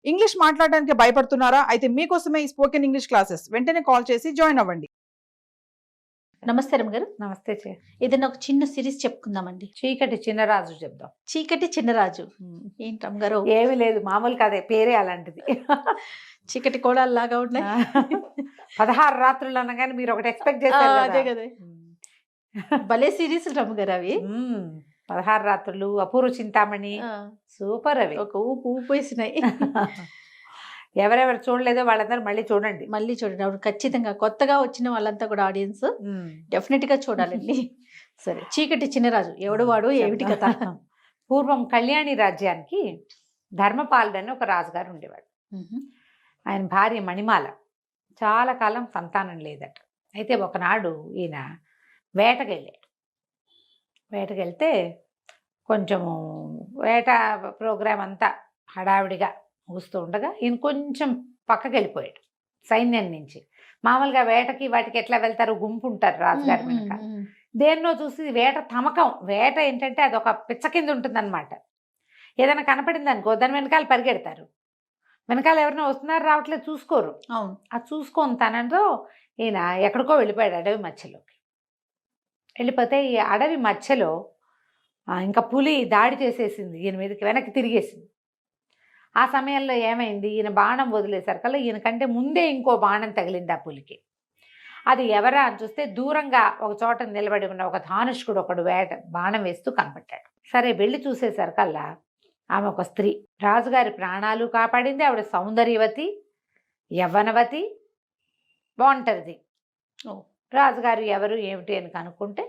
English మాట్లాడడానికి భయపడుతున్నారా? అయితే మీకోసమే ఈ స్పోకెన్ ఇంగ్లీష్ క్లాసెస్. వెంటనే కాల్ చేసి జాయిన్ అవ్వండి. నమస్తే రమ్మగారు. నమస్తే. ఏదైనా ఒక చిన్న సిరీస్ చెప్పుకుందామండి. చీకటి చిన్నరాజు చెప్దాం. చీకటి చిన్నరాజు. ఏంటి రమ్మగారు? ఏమి లేదు, మామూలు కదే, పేరే అలాంటిది. చీకటి కోడల్లాగా ఉన్నాయి. 16 రాత్రులు అనగానే మీరు ఒకటి ఎక్స్పెక్ట్ అదే చేస్తారు కదా. భలే సిరీస్ రమ్మగారు అవి. 16 రాత్రులు, అపూర్వ చింతామణి, సూపర్ అవి. ఒక ఊపు ఊపేసినాయి. ఎవరెవరు చూడలేదో వాళ్ళందరూ మళ్ళీ చూడండి. మళ్ళీ చూడండి. అప్పుడు ఖచ్చితంగా కొత్తగా వచ్చిన వాళ్ళంతా కూడా ఆడియన్స్ డెఫినెట్ గా చూడాలండి. సరే, చీకటి చిన్నరాజు ఎవడు వాడు, ఏమిటి కథ? పూర్వం కళ్యాణి రాజ్యానికి ధర్మపాలుడు అని ఒక రాజుగారు ఉండేవాడు. ఆయన భార్య మణిమాల. చాలా కాలం సంతానం లేదట. అయితే ఒకనాడు ఈయన వేటకెళ్ళాడు. వేటకెళ్తే కొంచెము వేట ప్రోగ్రాం అంతా హడావిడిగా ముగుస్తూ ఉండగా ఈయన కొంచెం పక్కకి వెళ్ళిపోయాడు సైన్యం నుంచి. మామూలుగా వేటకి వాటికి ఎట్లా వెళ్తారు, గుంపు ఉంటారు రాజుగారి వెనక. దేన్నో చూసి వేట తమకం. వేట ఏంటంటే అది ఒక పిచ్చ కింద ఉంటుందన్నమాట. ఏదైనా కనపడింది అనుకో దాని వెనకాల పరిగెడతారు. వెనకాల ఎవరైనా వస్తున్నారు రావట్లేదు చూసుకోరు. అవును. అది చూసుకొని తనతో ఈయన ఎక్కడికో వెళ్ళిపోయాడు అడవి మధ్యలోకి. వెళ్ళిపోతే ఈ అడవి మధ్యలో ఇంకా పులి దాడి చేసేసింది ఈయన మీదకి, వెనక్కి తిరిగేసింది. ఆ సమయంలో ఏమైంది, ఈయన బాణం వదిలేసరికల్లా ఈయన కంటే ముందే ఇంకో బాణం తగిలింది ఆ పులికి. అది ఎవరా అని చూస్తే దూరంగా ఒక చోట నిలబడి ఉన్న ఒక ధానుష్కుడు ఒకడు బాణం వేస్తూ కనపడ్డాడు. సరే వెళ్ళి చూసేసరికల్లా ఆమె ఒక స్త్రీ. రాజుగారి ప్రాణాలు కాపాడింది. ఆవిడ సౌందర్యవతి, యవ్వనవతి, బాగుంటుంది. రాజుగారు ఎవరు ఏమిటి అని కనుక్కుంటే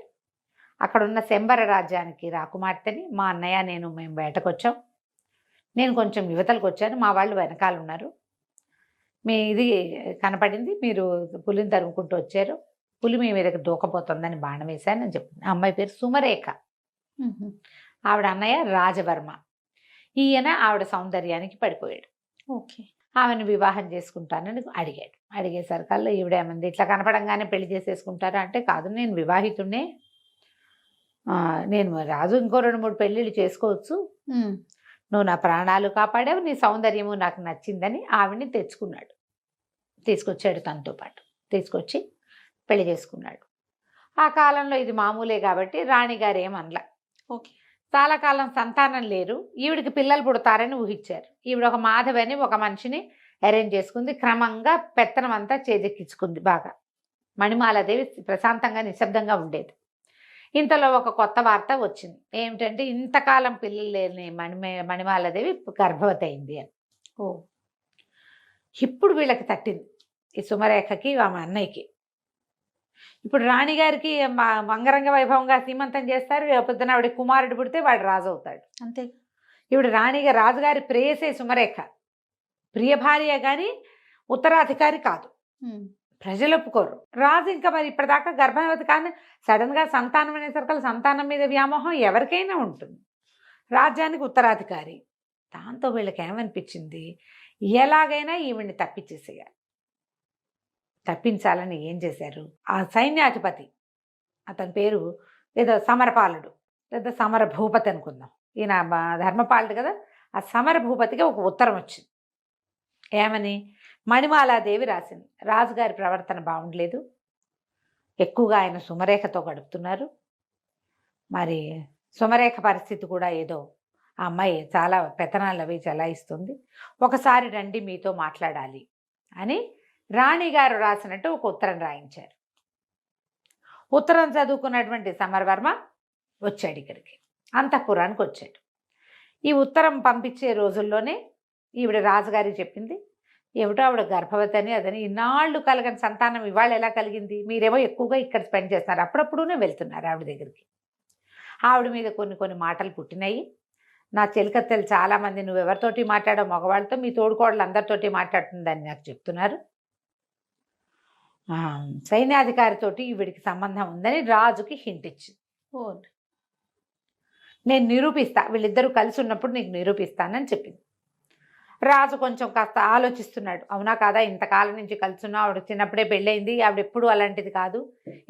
అక్కడున్న శంబర రాజ్యానికి రాకుమార్తెని, మా అన్నయ్య మేము వేటకొచ్చాం, నేను కొంచెం యువతలకు వచ్చాను, మా వాళ్ళు వెనకాల ఉన్నారు, మీ ఇది కనపడింది, మీరు పులిని తరుముకుంటూ వచ్చారు, పులి మీ మీదకి దూకపోతుందని బాణం వేశాను అని చెప్పింది. ఆ అమ్మాయి పేరు సుమరేఖ. ఆవిడ అన్నయ్య రాజవర్మ. ఈయన ఆవిడ సౌందర్యానికి పడిపోయాడు. ఓకే. ఆమెను వివాహం చేసుకుంటానని అడిగాడు. అడిగేసరికల్లా ఈవిడేమంది, ఇట్లా కనపడంగానే పెళ్లి చేసేసుకుంటారా అంటే, కాదు నేను వివాహితుడినే, నేను రాజు ఇంకో 2-3 పెళ్ళిళ్ళు చేసుకోవచ్చు, నువ్వు నా ప్రాణాలు కాపాడావు, నీ సౌందర్యము నాకు నచ్చిందని ఆవిడ్ని తీసుకొచ్చాడు తనతో పాటు. తీసుకొచ్చి పెళ్లి చేసుకున్నాడు. ఆ కాలంలో ఇది మామూలే కాబట్టి రాణిగారు ఏమనలా. ఓకే. చాలా కాలం సంతానం లేరు, ఈవిడికి పిల్లలు పుడతారని ఊహించారు. ఈవిడ ఒక మాధవి అని ఒక మనిషిని అరేంజ్ చేసుకుంది. క్రమంగా పెత్తనం అంతా చేజెక్కించుకుంది బాగా. మణిమాలాదేవి ప్రశాంతంగా నిశ్శబ్దంగా ఉండేది. ఇంతలో ఒక కొత్త వార్త వచ్చింది. ఏమిటంటే ఇంతకాలం పిల్లలు లేని మణిమాలాదేవి గర్భవతి అయింది అని. ఇప్పుడు వీళ్ళకి తట్టింది, ఈ సుమరేఖకి ఆమె అన్నయ్యకి. ఇప్పుడు రాణిగారికి మంగరంగ వైభవంగా సీమంతం చేస్తారు. పొద్దున ఆవిడ కుమారుడు పుడితే వాడు రాజు అవుతాడు. అంతే. ఇప్పుడు రాణిగా రాజుగారి ప్రేయసే సుమరేఖ. ప్రియ భార్య కానీ ఉత్తరాధికారి కాదు. ప్రజలు ఒప్పుకోరు. రాజు ఇంకా మరి ఇప్పటిదాకా గర్భవతి కానీ సడన్గా సంతానం అనేసరికి సంతానం మీద వ్యామోహం ఎవరికైనా ఉంటుంది. రాజ్యానికి ఉత్తరాధికారి. దాంతో వీళ్ళకి ఏమనిపించింది, ఎలాగైనా ఈవిడ్ని తప్పించేసేయాలి. తప్పించాలని ఏం చేశారు, ఆ సైన్యాధిపతి, అతని పేరు ఏదో సమరపాలుడు లేదా సమర భూపతి అనుకుందాం, ఈయన ధర్మపాలుడు కదా, ఆ సమర భూపతికి ఒక ఉత్తరం వచ్చింది. ఏమని, మణిమాలాదేవి రాసింది, రాజుగారి ప్రవర్తన బాగుండలేదు, ఎక్కువగా ఆయన సుమరేఖతో గడుపుతున్నారు, మరి సుమరేఖ పరిస్థితి కూడా ఏదో, ఆ అమ్మాయి చాలా పెత్తనాలు అవి చెలాయిస్తుంది, ఒకసారి రండి మీతో మాట్లాడాలి అని రాణిగారు రాసినట్టు ఒక ఉత్తరం రాయించారు. ఉత్తరం చదువుకున్నటువంటి సమరవర్మ వచ్చాడు ఇక్కడికి, అంతఃపురానికి వచ్చాడు. ఈ ఉత్తరం పంపించే రోజుల్లోనే ఈవిడ రాజుగారికి చెప్పింది, ఏమిటో ఆవిడ గర్భవతి అని, అదని, ఇన్నాళ్ళు కలగని సంతానం ఇవాళ ఎలా కలిగింది, మీరేమో ఎక్కువగా ఇక్కడ స్పెండ్ చేస్తున్నారు, అప్పుడప్పుడునే వెళ్తున్నారు ఆవిడ దగ్గరికి. ఆవిడ మీద కొన్ని మాటలు పుట్టినాయి. నా చెలికత్తెలు చాలామంది, నువ్వెవరితోటి మాట్లాడో మగవాళ్ళతో, మీ తోడుకోడలు అందరితోటి మాట్లాడుతుందని నాకు చెప్తున్నారు, సైన్యాధికారితోటి ఈవిడికి సంబంధం ఉందని రాజుకి హింట్ ఇచ్చింది. నేను నిరూపిస్తా, వీళ్ళిద్దరూ కలిసి ఉన్నప్పుడు నీకు నిరూపిస్తానని చెప్పింది. రాజు కొంచెం కాస్త ఆలోచిస్తున్నాడు, అవునా కాదా, ఇంతకాలం నుంచి కలుసున్నా, ఆవిడ చిన్నప్పుడే పెళ్ళయింది, ఆవిడ ఎప్పుడు అలాంటిది కాదు,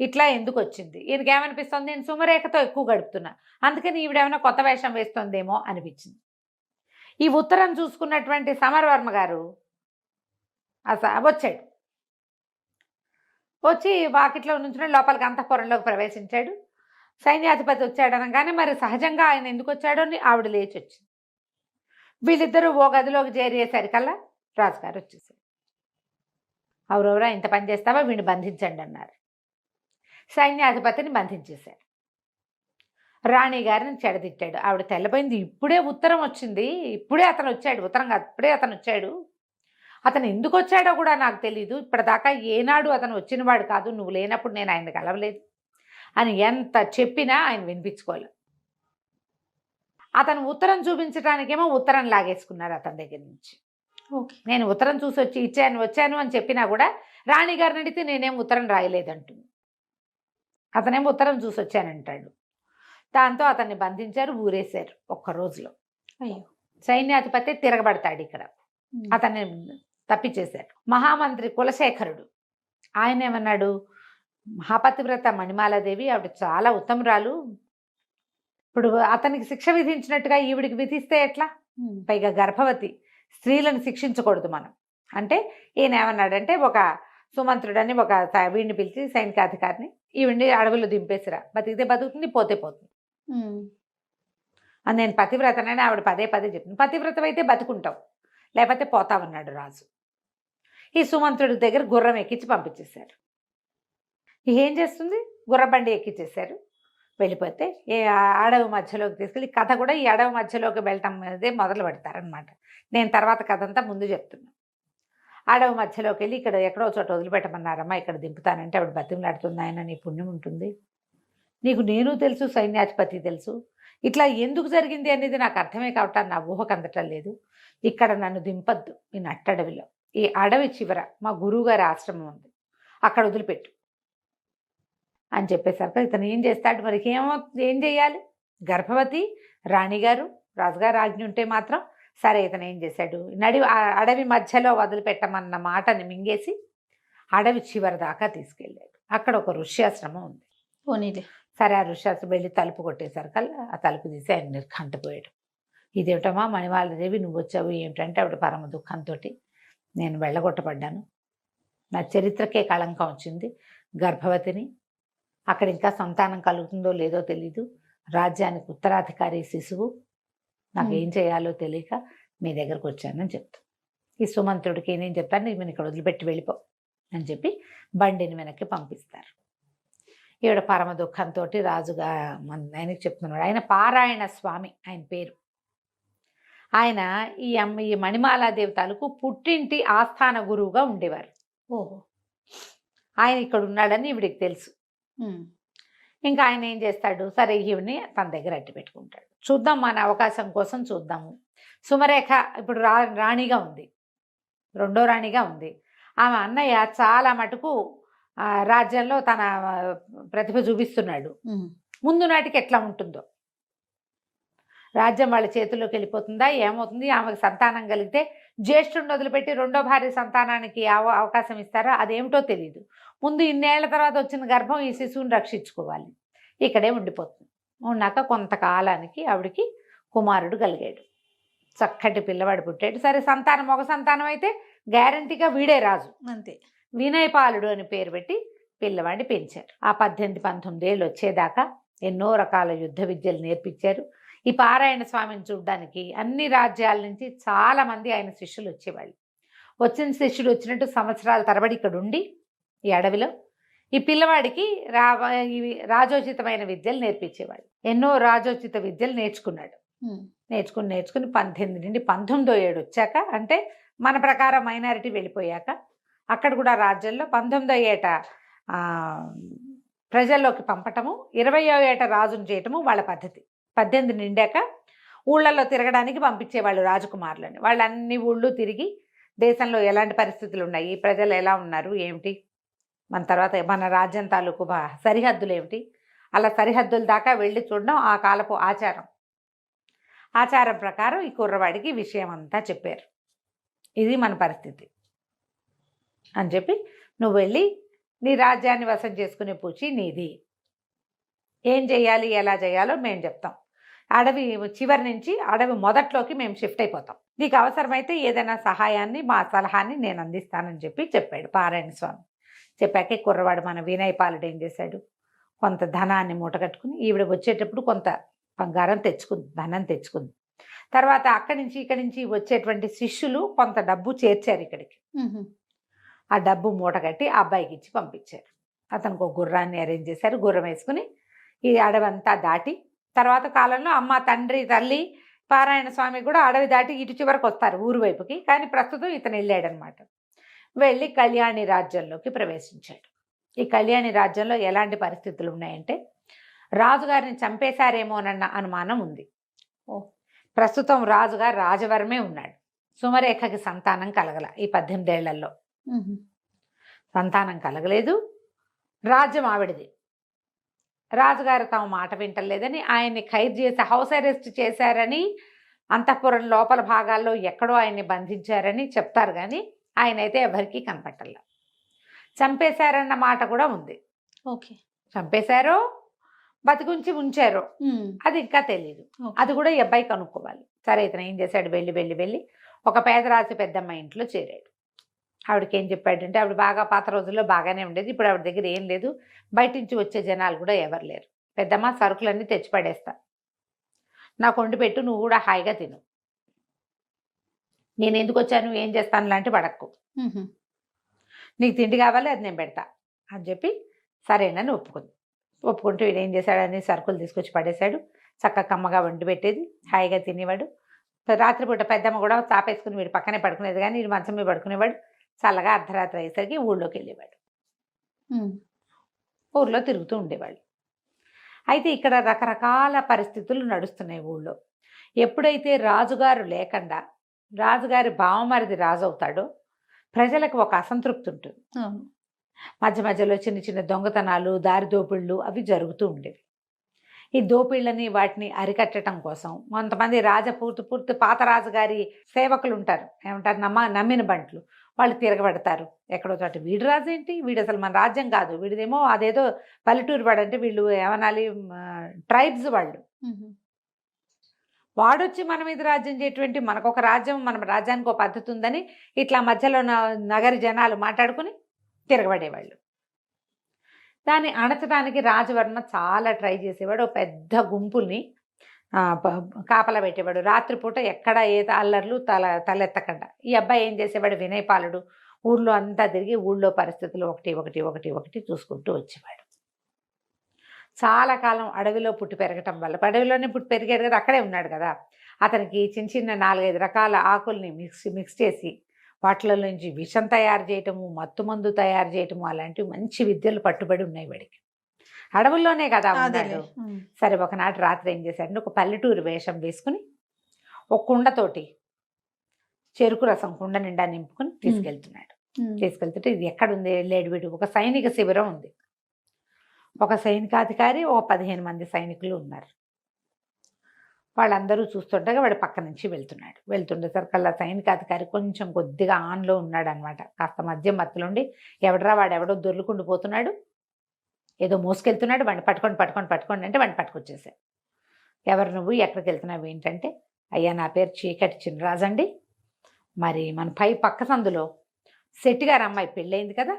ఇట్లా ఎందుకు వచ్చింది, ఈయనకి ఏమనిపిస్తుంది, నేను సుమరేఖతో ఎక్కువ గడుపుతున్నా, అందుకని ఈవిడేమైనా కొత్త వేషం వేస్తుందేమో అనిపించింది. ఈ ఉత్తరం చూసుకున్నటువంటి సమరవర్మ గారు వచ్చాడు. వచ్చి వాకిట్లో నుంచి లోపలికి అంతఃపురంలోకి ప్రవేశించాడు. సైన్యాధిపతి వచ్చాడు అనగానే మరి సహజంగా ఆయన ఎందుకు వచ్చాడో అని ఆవిడ లేచి వచ్చింది. వీళ్ళిద్దరూ ఓ గదిలోకి చేరేసరికల్లా రాజుగారు వచ్చేసారు. ఎవరెవరా ఇంత పని చేస్తావా, వీడిని బంధించండి అన్నారు. సైన్యాధిపతిని బంధించేశారు. రాణి గారిని చెడదిట్టాడు. ఆవిడ తెల్లబోయింది. ఇప్పుడే ఉత్తరం వచ్చింది, ఇప్పుడే అతను వచ్చాడు, ఉత్తరం కాదు ఇప్పుడే అతను వచ్చాడు, అతను ఎందుకు వచ్చాడో కూడా నాకు తెలీదు, ఇప్పటిదాకా ఏనాడు అతను వచ్చినవాడు కాదు, నువ్వు లేనప్పుడు నేను ఆయన కలవలేదు అని ఎంత చెప్పినా ఆయన వినిపించుకోలేదు. అతను ఉత్తరం చూపించడానికేమో ఉత్తరం లాగేసుకున్నారు అతని దగ్గర నుంచి. నేను ఉత్తరం చూసి వచ్చాను అని చెప్పినా కూడా రాణి గారిని అడిగితే నేనేం ఉత్తరం రాయలేదంటుంది. అతనేమో ఉత్తరం చూసి వచ్చానంటాడు. దాంతో అతన్ని బంధించారు, ఊరేశారు ఒక్క రోజులో. అయ్యో. సైన్యాధిపతి తిరగబడతాడు ఇక్కడ, అతన్ని తప్పించేశారు. మహామంత్రి కులశేఖరుడు ఆయన ఏమన్నాడు, మహాపతివ్రత మణిమాలాదేవి ఆవిడ చాలా ఉత్తమురాలు, ఇప్పుడు అతనికి శిక్ష విధించినట్టుగా ఈవిడికి విధిస్తే ఎట్లా, పైగా గర్భవతి, స్త్రీలను శిక్షించకూడదు మనం అంటే. ఈయన ఏమన్నాడంటే, ఒక సుమంత్రుడని ఒక వీడిని పిలిచి సైనికాధికారిని, ఈవిడిని అడవుల్లో దింపేసిరా, బతికితే బతుకుతుంది, పోతే పోతుంది అని. నేను పతివ్రతనని ఆవిడ పదే పదే చెప్పింది. పతివ్రతమైతే బతుకుంటావు, లేకపోతే పోతావన్నాడు రాజు. ఈ సుమంత్రుడి దగ్గర గుర్రం ఎక్కించి పంపించేశారు. ఏం చేస్తుంది, గుర్రబండి ఎక్కించేశారు. వెళ్ళిపోతే అడవి మధ్యలోకి తీసుకెళ్ళి, కథ కూడా ఈ అడవి మధ్యలోకి వెళ్ళటం అదే మొదలు పెడతారనమాట. నేను తర్వాత కథ అంతా ముందు చెప్తున్నా. అడవి మధ్యలోకి వెళ్ళి ఇక్కడ ఎక్కడో చోట వదిలిపెట్టమన్నారమ్మా, ఇక్కడ దింపుతానంటే ఆవిడ బతిమలాడుతుంది, ఆయన నీ పుణ్యం ఉంటుంది, నీకు నేను తెలుసు, సైన్యాధిపతి తెలుసు, ఇట్లా ఎందుకు జరిగింది అనేది నాకు అర్థమే కావటం, నా ఊహకు అందటం లేదు, ఇక్కడ నన్ను దింపద్దు, ఈ నట్టడవిలో, ఈ అడవి చివర మా గురువుగారి ఆశ్రమం ఉంది, అక్కడ వదిలిపెట్టు అని చెప్పేసరికి ఇతను ఏం చేస్తాడు మరి, ఏం చేయాలి, గర్భవతి రాణిగారు, రాజుగారు ఆజ్ఞ ఉంటే మాత్రం సరే. ఇతను ఏం చేశాడు, అడవి మధ్యలో వదిలిపెట్టమన్న మాటని మింగేసి అడవి చివరి దాకా తీసుకెళ్ళాడు. అక్కడ ఒక ఋష్యాశ్రమం ఉంది. పోనీది. సరే, ఆ ఋష్యాశ్రమం వెళ్ళి తలుపు కొట్టేసరికల్లా ఆ తలుపు తీసి ఆయన నిర్ఘంటపోయాడు. ఇదేమిటమ్మా మణిమాలాదేవి, నువ్వు వచ్చావు ఏమిటంటే, ఆవిడ పరమ దుఃఖంతో, నేను వెళ్ళగొట్టబడ్డాను, నా చరిత్రకే కళంకం వచ్చింది, గర్భవతిని, అక్కడ ఇంకా సంతానం కలుగుతుందో లేదో తెలీదు, రాజ్యానికి ఉత్తరాధికారి శిశువు, నాకు ఏం చేయాలో తెలియక మీ దగ్గరకు వచ్చానని చెప్తాను. ఈ సుమంత్రుడికి నేను చెప్తాను, నేను ఇక్కడ వదిలిపెట్టి వెళ్ళిపో అని చెప్పి బండిని వెనక్కి పంపిస్తారు. ఈవిడ పరమ దుఃఖంతో రాజుగా ఆయనకి చెప్తున్నాడు. ఆయన పారాయణ స్వామి ఆయన పేరు. ఆయన ఈ మణిమాలాదేవి తాలూకు పుట్టింటి ఆస్థాన గురువుగా ఉండేవారు. ఓహో. ఆయన ఇక్కడ ఉన్నాడని ఈవిడికి తెలుసు. ఇంకా ఆయన ఏం చేస్తాడు, సరే ఈవిని తన దగ్గర అట్టి పెట్టుకుంటాడు. చూద్దాం, మన అవకాశం కోసం చూద్దాము. సుమరేఖ ఇప్పుడు రాణిగా ఉంది, రెండో రాణిగా ఉంది. ఆమె అన్నయ్య చాలా మటుకు రాజ్యంలో తన ప్రతిభ చూపిస్తున్నాడు. ముందు నాటికి ఎట్లా ఉంటుందో, రాజ్యం వాళ్ళ చేతుల్లోకి వెళ్ళిపోతుందా, ఏమవుతుంది, ఆమెకు సంతానం కలిగితే జ్యేష్ఠుడిని వదిలిపెట్టి రెండో భార్య సంతానానికి అవకాశం ఇస్తారా, అదేమిటో తెలియదు. ముందు ఇన్నేళ్ల తర్వాత వచ్చిన గర్భం ఈ శిశువుని రక్షించుకోవాలి, ఇక్కడే ఉండిపోతుంది. ఉన్నాక కొంతకాలానికి ఆవిడికి కుమారుడు కలిగాడు, చక్కటి పిల్లవాడు పుట్టాడు. సరే, సంతానం మగ సంతానం అయితే గ్యారంటీగా వీడే రాజు, అంతే. వినయపాలుడు అని పేరు పెట్టి పిల్లవాడిని పెంచారు. ఆ 18-19 ఏళ్ళు వచ్చేదాకా ఎన్నో రకాల యుద్ధ విద్యలు నేర్పించారు. ఈ పారాయణ స్వామిని చూడడానికి అన్ని రాజ్యాల నుంచి చాలా మంది ఆయన శిష్యులు వచ్చేవాళ్ళు. వచ్చిన శిష్యుడు వచ్చినట్టు సంవత్సరాల తరబడి ఇక్కడ ఉండి ఈ అడవిలో ఈ పిల్లవాడికి రాజోచితమైన విద్యలు నేర్పించేవాళ్ళు. ఎన్నో రాజోచిత విద్యలు నేర్చుకున్నాడు. నేర్చుకుని 18 నుండి 19వ ఏడు వచ్చాక, అంటే మన ప్రకారం మైనారిటీ వెళ్ళిపోయాక, అక్కడ కూడా రాజ్యంలో 19వ ఏట ప్రజల్లోకి పంపటము, 20వ ఏట రాజును చేయటము వాళ్ళ పద్ధతి. 18 నిండాక ఊళ్ళల్లో తిరగడానికి పంపించేవాళ్ళు రాజకుమారులని. వాళ్ళు అన్ని ఊళ్ళు తిరిగి దేశంలో ఎలాంటి పరిస్థితులు ఉన్నాయి, ప్రజలు ఎలా ఉన్నారు ఏమిటి, మన తర్వాత మన రాజ్యం తాలూకు సరిహద్దులు ఏమిటి, అలా సరిహద్దుల దాకా వెళ్ళి చూడడం ఆ కాలపు ఆచారం. ఆచారం ప్రకారం ఈ కుర్రవాడికి విషయం అంతా చెప్పారు, ఇది మన పరిస్థితి అని చెప్పి, నువ్వు వెళ్ళి నీ రాజ్యాన్ని వశం చేసుకునే పూచి నీది, ఏం చేయాలి ఎలా చేయాలో మేము చెప్తాం. అడవి చివరి నుంచి అడవి మొదట్లోకి మేము షిఫ్ట్ అయిపోతాం, నీకు అవసరమైతే ఏదైనా సహాయాన్ని మా సలహాన్ని నేను అందిస్తానని చెప్పాడు పారాయణ స్వామి. చెప్పాక కుర్రవాడు మన వినయ్ పాలుడు ఏం చేశాడు, కొంత ధనాన్ని మూటగట్టుకుని ఈవిడ వచ్చేటప్పుడు కొంత బంగారం తెచ్చుకుంది, ధనం తెచ్చుకుంది. తర్వాత అక్కడి నుంచి ఇక్కడి నుంచి వచ్చేటువంటి శిష్యులు కొంత డబ్బు చేర్చారు ఇక్కడికి. ఆ డబ్బు మూటగట్టి ఆ అబ్బాయికి ఇచ్చి పంపించారు. అతనికి ఒక గుర్రాన్ని అరేంజ్ చేశారు, గుర్రం వేసుకుని ఈ అడవంతా దాటి తర్వాత కాలంలో అమ్మ తండ్రి తల్లి పారాయణ స్వామి కూడా అడవి దాటి ఇటు చివరకు వస్తారు ఊరు వైపుకి. కానీ ప్రస్తుతం ఇతను వెళ్ళాడనమాట. వెళ్ళి కళ్యాణి రాజ్యంలోకి ప్రవేశించాడు. ఈ కళ్యాణి రాజ్యంలో ఎలాంటి పరిస్థితులు ఉన్నాయంటే రాజుగారిని చంపేశారేమోనన్న అనుమానం ఉంది. ప్రస్తుతం రాజుగారు రాజవరమే ఉన్నాడు. సుమరేఖకి సంతానం కలగల. ఈ 18 ఏళ్లలో సంతానం కలగలేదు. రాజ్యం ఆవిడది. రాజుగారు తమ మాట వింటలేదని ఆయన్ని ఖైదు చేసి హౌస్ అరెస్ట్ చేశారని, అంతఃపురం లోపల భాగాల్లో ఎక్కడో ఆయన్ని బంధించారని చెప్తారు. కానీ ఆయన అయితే ఎవరికీ కనపట్టల. చంపేశారన్న మాట కూడా ఉంది. ఓకే, చంపేశారో బతికుంచి ఉంచారో అది ఇంకా తెలియదు. అది కూడా ఈ అబ్బాయి కనుక్కోవాలి. సరే, ఇతను ఏం చేశాడు, వెళ్ళి ఒక పేదరాశి పెద్దమ్మ ఇంట్లో చేరాడు. ఆవిడకి ఏం చెప్పాడంటే, ఆవిడ బాగా పాత రోజుల్లో బాగానే ఉండేది, ఇప్పుడు ఆవిడ దగ్గర ఏం లేదు, బయట నుంచి వచ్చే జనాలు కూడా ఎవరు లేరు. పెద్దమ్మ, సరుకులన్నీ తెచ్చి పడేస్తా, నాకు వండి పెట్టు, నువ్వు కూడా హాయిగా తిను, నేను ఎందుకు వచ్చాను ఏం చేస్తాను లాంటి పడక్కు, నీకు తిండి కావాలి అది నేను పెడతా అని చెప్పి సరేనని ఒప్పుకుంటూ వీడు ఏం చేశాడని సరుకులు తీసుకొచ్చి పడేశాడు. చక్కగా కమ్మగా వండి పెట్టేది, హాయిగా తినేవాడు. రాత్రిపూట పెద్దమ్మ కూడా చాపేసుకుని వీడు పక్కనే పడుకునేది, కానీ వీడు మంచం మీద పడుకునేవాడు. చల్లగా అర్ధరాత్రి అయ్యేసరికి ఊళ్ళోకి వెళ్ళేవాడు, ఊళ్ళో తిరుగుతూ ఉండేవాళ్ళు. అయితే ఇక్కడ రకరకాల పరిస్థితులు నడుస్తున్నాయి ఊళ్ళో. ఎప్పుడైతే రాజుగారు లేకుండా రాజుగారి బావమరిది రాజు అవుతాడో ప్రజలకు ఒక అసంతృప్తి ఉంటుంది. మధ్య మధ్యలో చిన్న చిన్న దొంగతనాలు, దారి దోపిళ్ళు అవి జరుగుతూ ఉండేవి. ఈ దోపిళ్ళని వాటిని అరికట్టడం కోసం కొంతమంది పూర్తి పాత రాజుగారి సేవకులు ఉంటారు, ఏమంటారు, నమ్మిన బంట్లు, వాళ్ళు తిరగబడతారు ఎక్కడో చోట. వీడు రాజు ఏంటి, వీడు అసలు మన రాజ్యం కాదు, వీడిదేమో అదేదో పల్లెటూరు వాడు, అంటే వీళ్ళు ఏమనాలి, ట్రైబ్స్ వాళ్ళు, వాడొచ్చి మన మీద రాజ్యం చేయటువంటి, మనకొక రాజ్యం, మన రాజ్యానికి ఒక పద్ధతి ఉందని ఇట్లా మధ్యలో నగరి జనాలు మాట్లాడుకుని తిరగబడేవాళ్ళు. దాన్ని అణచడానికి రాజవర్మ చాలా ట్రై చేసేవాడు. ఒక పెద్ద గుంపుల్ని కాపలా పెట్టేవాడు. రాత్రిపూట ఎక్కడ ఏ అల్లర్లు తలెత్తకుండా. ఈ అబ్బాయి ఏం చేసేవాడు, వినయపాలుడు ఊళ్ళో అంతా తిరిగి ఊళ్ళో పరిస్థితులు ఒకటి చూసుకుంటూ వచ్చేవాడు. చాలా కాలం అడవిలో పుట్టి పెరగటం వల్ల, అడవిలోనే పుట్టి పెరిగాడు కదా, అక్కడే ఉన్నాడు కదా, అతనికి చిన్న చిన్న 4-5 రకాల ఆకుల్ని మిక్స్ చేసి వాటిలో నుంచి విషం తయారు చేయటము, మత్తుమందు తయారు చేయటము, అలాంటివి మంచి విద్యలు పట్టుబడి ఉన్నాయి వాడికి. అడవుల్లోనే కదా ఉన్నాడు. సరే, ఒకనాటి రాత్రి ఏం చేశాడంటే, ఒక పల్లెటూరు వేషం వేసుకుని ఒక కుండతోటి చెరుకు రసం కుండ నిండా నింపుకొని తీసుకెళ్తున్నాడు. తీసుకెళ్తుంటే ఇది ఎక్కడుంది, వెళ్ళాడు వీడు, ఒక సైనిక శిబిరం ఉంది. ఒక సైనికాధికారి, ఒక 15 మంది సైనికులు ఉన్నారు. వాళ్ళందరూ చూస్తుండగా వాడు పక్క నుంచి వెళ్తుండేసరికల్లా సైనికాధికారి కొంచెం కొద్దిగా ఆన్లో ఉన్నాడు అనమాట. కాస్త మధ్య మత్తులుండి, ఎవడరా వాడెవడో దొర్లుకుంటూ పోతున్నాడు, ఏదో మోసుకెళ్తున్నాడు, వాడిని పట్టుకోండి అంటే వాడిని పట్టుకొచ్చేసాడు. ఎవరు నువ్వు, ఎక్కడికి వెళ్తున్నావు ఏంటంటే, అయ్యా నా పేరు చీకటి చినరాజు అండి, మరి మన పక్క సందులో శెట్టి గారు అమ్మాయి పెళ్ళయింది కదా,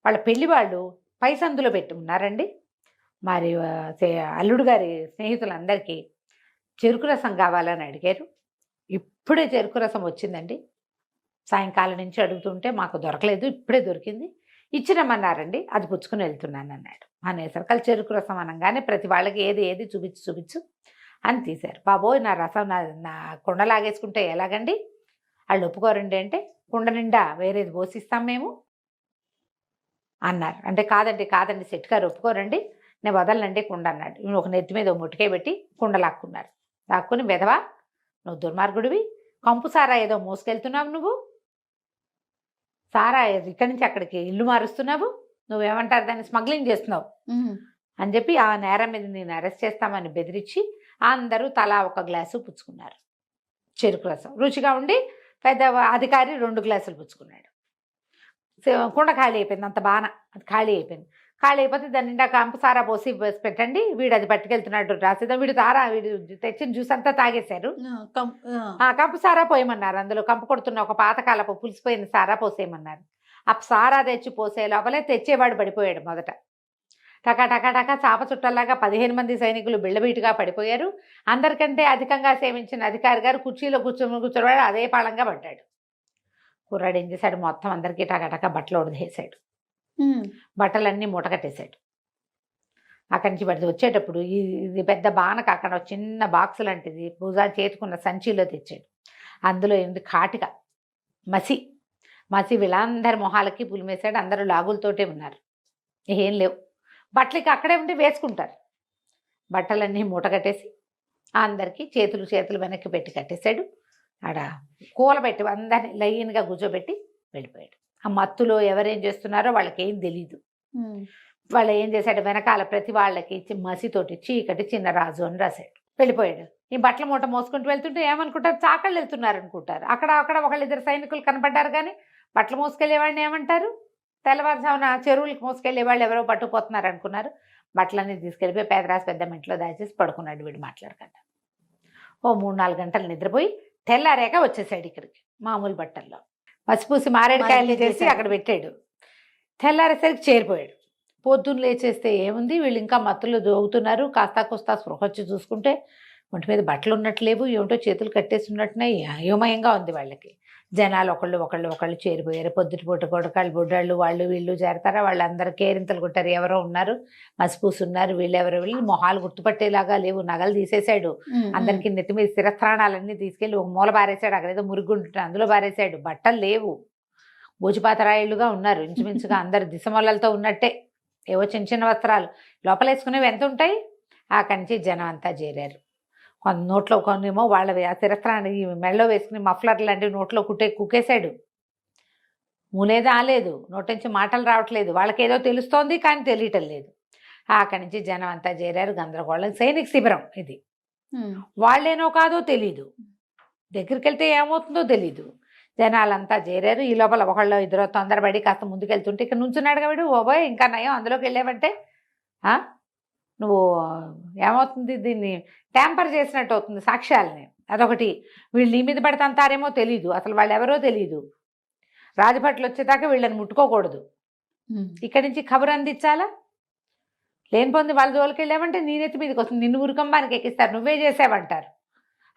వాళ్ళ పెళ్లి వాళ్ళు పై సందులో పెట్టి ఉన్నారండి, మరి అల్లుడు గారి స్నేహితులందరికీ చెరుకు రసం కావాలని అడిగారు, ఇప్పుడే చెరుకు రసం వచ్చిందండి, సాయంకాలం నుంచి అడుగుతుంటే మాకు దొరకలేదు, ఇప్పుడే దొరికింది, ఇచ్చిరమ్మన్నారండి, అది పుచ్చుకుని వెళ్తున్నాను అన్నాడు. అనేసరికి చెరుకు రసం అనగానే ప్రతి వాళ్ళకి ఏది చూపించు అని తీశారు. బాబోయ్, నా రసం నా కుండ లాగేసుకుంటే ఎలాగండి, వాళ్ళు ఒప్పుకోరండి అంటే, కుండ నిండా వేరేది పోసిస్తాం మేము అన్నారు. అంటే కాదండి శెట్టి గారు ఒప్పుకోరండి, నేను వదలనండి కుండ అన్నాడు. ఈయన ఒక నెత్తి మీద ముటికే పెట్టి కుండ లాక్కున్నారు. లాక్కుని, వెధవా నువ్వు దుర్మార్గుడివి, కంపు సారా ఏదో మోసుకెళ్తున్నావు, నువ్వు సారా ఇక్కడి నుంచి అక్కడికి ఇల్లు మారుస్తున్నావు, నువ్వేమంటారు దాన్ని స్మగ్లింగ్ చేస్తున్నావు అని చెప్పి ఆ నేరం మీద నేను అరెస్ట్ చేస్తామని బెదిరించి అందరూ తలా ఒక గ్లాసు పుచ్చుకున్నారు. చెరుకు రసం రుచిగా ఉండి పెద్ద అధికారి 2 గ్లాసులు పుచ్చుకున్నాడు. కుండ ఖాళీ అయిపోయింది, అంత బాగా అది ఖాళీ అయిపోయింది. ఖాళీ అయిపోతే దాని నిండా కంపు సారా పోసి పెట్టండి, వీడు అది పట్టుకెళ్తున్నాడు రాసేద్దాం, వీడు తెచ్చిన జ్యూస్ అంతా తాగేశారు, కంపు సారా పోయమన్నారు, అందులో కంపు కొడుతున్న ఒక పాతకాలపు పులిసిపోయిన సారా పోసేయమన్నారు. ఆ సారా తెచ్చి పోసే లోపలే తెచ్చేవాడు పడిపోయాడు మొదట. టకా టకా టకా చాప చుట్టల్లాగా 15 మంది సైనికులు బిళ్ళబీటుగా పడిపోయారు. అందరికంటే అధికంగా సేవించిన అధికారి గారు కుర్చీలో కూర్చోవాడు అదే పాళంగా పడ్డాడు. కుర్రాడు ఏం చేశాడు, మొత్తం అందరికీ టకా బట్టలు ఉడదేశాడు, బట్టలన్నీ మూటకట్టేశాడు. అక్కడి నుంచి పడితే వచ్చేటప్పుడు ఇది పెద్ద బానక అక్కడ చిన్న బాక్స్ లాంటిది భుజా చేతుకున్న సంచిలో తెచ్చాడు. అందులో ఏంది కాటిక మసి వీళ్ళందరి మొహాలకి పులిమేశాడు. అందరూ లాగులతోటే ఉన్నారు, ఏం లేవు, బట్టలకి అక్కడే ఉంటే వేసుకుంటారు. బట్టలన్నీ మూట కట్టేసి అందరికీ చేతులు వెనక్కి పెట్టి కట్టేశాడు. ఆడ కూలబెట్టి అందరినీ లైన్గా కూర్చోబెట్టి వెళ్ళిపోయాడు. ఆ మత్తులో ఎవరేం చేస్తున్నారో వాళ్ళకేం తెలీదు. వాళ్ళు ఏం చేశాడు, వెనకాల ప్రతి వాళ్ళకి మసితోటి చీకటి చిన్నరాజు అని రాశాడు, వెళ్ళిపోయాడు. ఈ బట్టల మూట మోసుకుంటూ వెళ్తుంటే ఏమనుకుంటారు, చాకళ్ళు వెళ్తున్నారు అనుకుంటారు. అక్కడ ఒకళ్ళిద్దరు సైనికులు కనపడ్డారు, కానీ బట్టలు మోసుకెళ్ళేవాడిని ఏమంటారు, తెల్లవారుజామున చెరువులకు మోసుకెళ్ళే వాళ్ళు ఎవరో పట్టుకుపోతున్నారు అనుకున్నారు. బట్టలన్నీ తీసుకెళ్ళిపోయి పేదరాశి పెద్ద ఇంట్లో దాచేసి పడుకున్నాడు వీడు మాట్లాడకుండా. ఓ 3-4 గంటలు నిద్రపోయి తెల్లారాక వచ్చేసాడు ఇక్కడికి మామూలు బట్టల్లో. మసిపూసి మారేడుకాయలు చేసి అక్కడ పెట్టాడు. తెల్లారేసరికి చేరిపోయాడు. పొద్దున్న లేచేస్తే ఏముంది, వీళ్ళు ఇంకా మత్తులో దోగుతున్నారు. కాస్తా స్పృహ వచ్చి చూసుకుంటే ఒంటి మీద బట్టలు ఉన్నట్లేవు, ఏమిటో చేతులు కట్టేసి ఉన్నట్టున్నాయి, అయోమయంగా ఉంది వాళ్ళకి. జనాలు ఒకళ్ళు చేరిపోయారు. పొద్దుటిపూట కొడకాళ్ళు బుడ్డాళ్ళు వాళ్ళు వీళ్ళు చేరతారా, వాళ్ళందరూ కేరింతలు కొట్టారు. ఎవరో ఉన్నారు, మసిపూసున్నారు, వీళ్ళు మొహాలు గుర్తుపట్టేలాగా లేవు, నగలు తీసేశాడు. అందరికీ నెత్తి మీద స్థిరస్థానాలన్నీ తీసుకెళ్ళి ఒక మూల బారేశాడు. అక్కడ ఏదో మురుగుంటుంటే అందులో బారేశాడు. బట్టలు లేవు, భోజిపాతరాయిళ్ళుగా ఉన్నారు ఇంచుమించుగా, అందరు దిశమొల్లలతో ఉన్నట్టే, ఏవో చిన్న వస్త్రాలు లోపలేసుకునేవి ఎంత ఉంటాయి. అక్కడి నుంచి జనం అంతా చేరారు. నోట్లో కొన్నేమో వాళ్ళవి ఆ శిరస్త్రాన్ని మెడలో వేసుకుని మఫ్లర్ లాంటివి నోట్లో కుక్కేశాడు. మూలేదా ఆలేదు, నోటి నుంచి మాటలు రావట్లేదు, వాళ్ళకేదో తెలుస్తోంది కానీ తెలియటం లేదు. అక్కడి నుంచి జనం అంతా చేరారు, గందరగోళం. సైనిక శిబిరం ఇది, వాళ్ళేనో కాదో తెలీదు, దగ్గరికి వెళ్తే ఏమవుతుందో తెలీదు. జనాలంతా చేరారు. ఈ లోపల ఒకళ్ళు ఇద్దరు తొందరపడి కాస్త ముందుకెళ్తుంటే ఇక్కడ నుంచున్నాడు కాబట్టి ఓబోయ్ ఇంకా నయం, అందులోకి వెళ్ళామంటే నువ్వు ఏమవుతుంది, దీన్ని ట్యాంపర్ చేసినట్టు అవుతుంది సాక్ష్యాలని. అదొకటి. వీళ్ళు నీ మీద పడితే అంతారేమో తెలీదు, అసలు వాళ్ళు ఎవరో తెలీదు. రాజభట్లు వచ్చేదాకా వీళ్ళని ముట్టుకోకూడదు, ఇక్కడి నుంచి ఖబర్ అందించాలా. లేనిపోంది వాళ్ళ జోలికి వెళ్ళామంటే నీ నెత్తి మీదకి వస్తుంది, నిన్ను ఉరికంబానికి ఎక్కిస్తారు, నువ్వే చేసావంటారు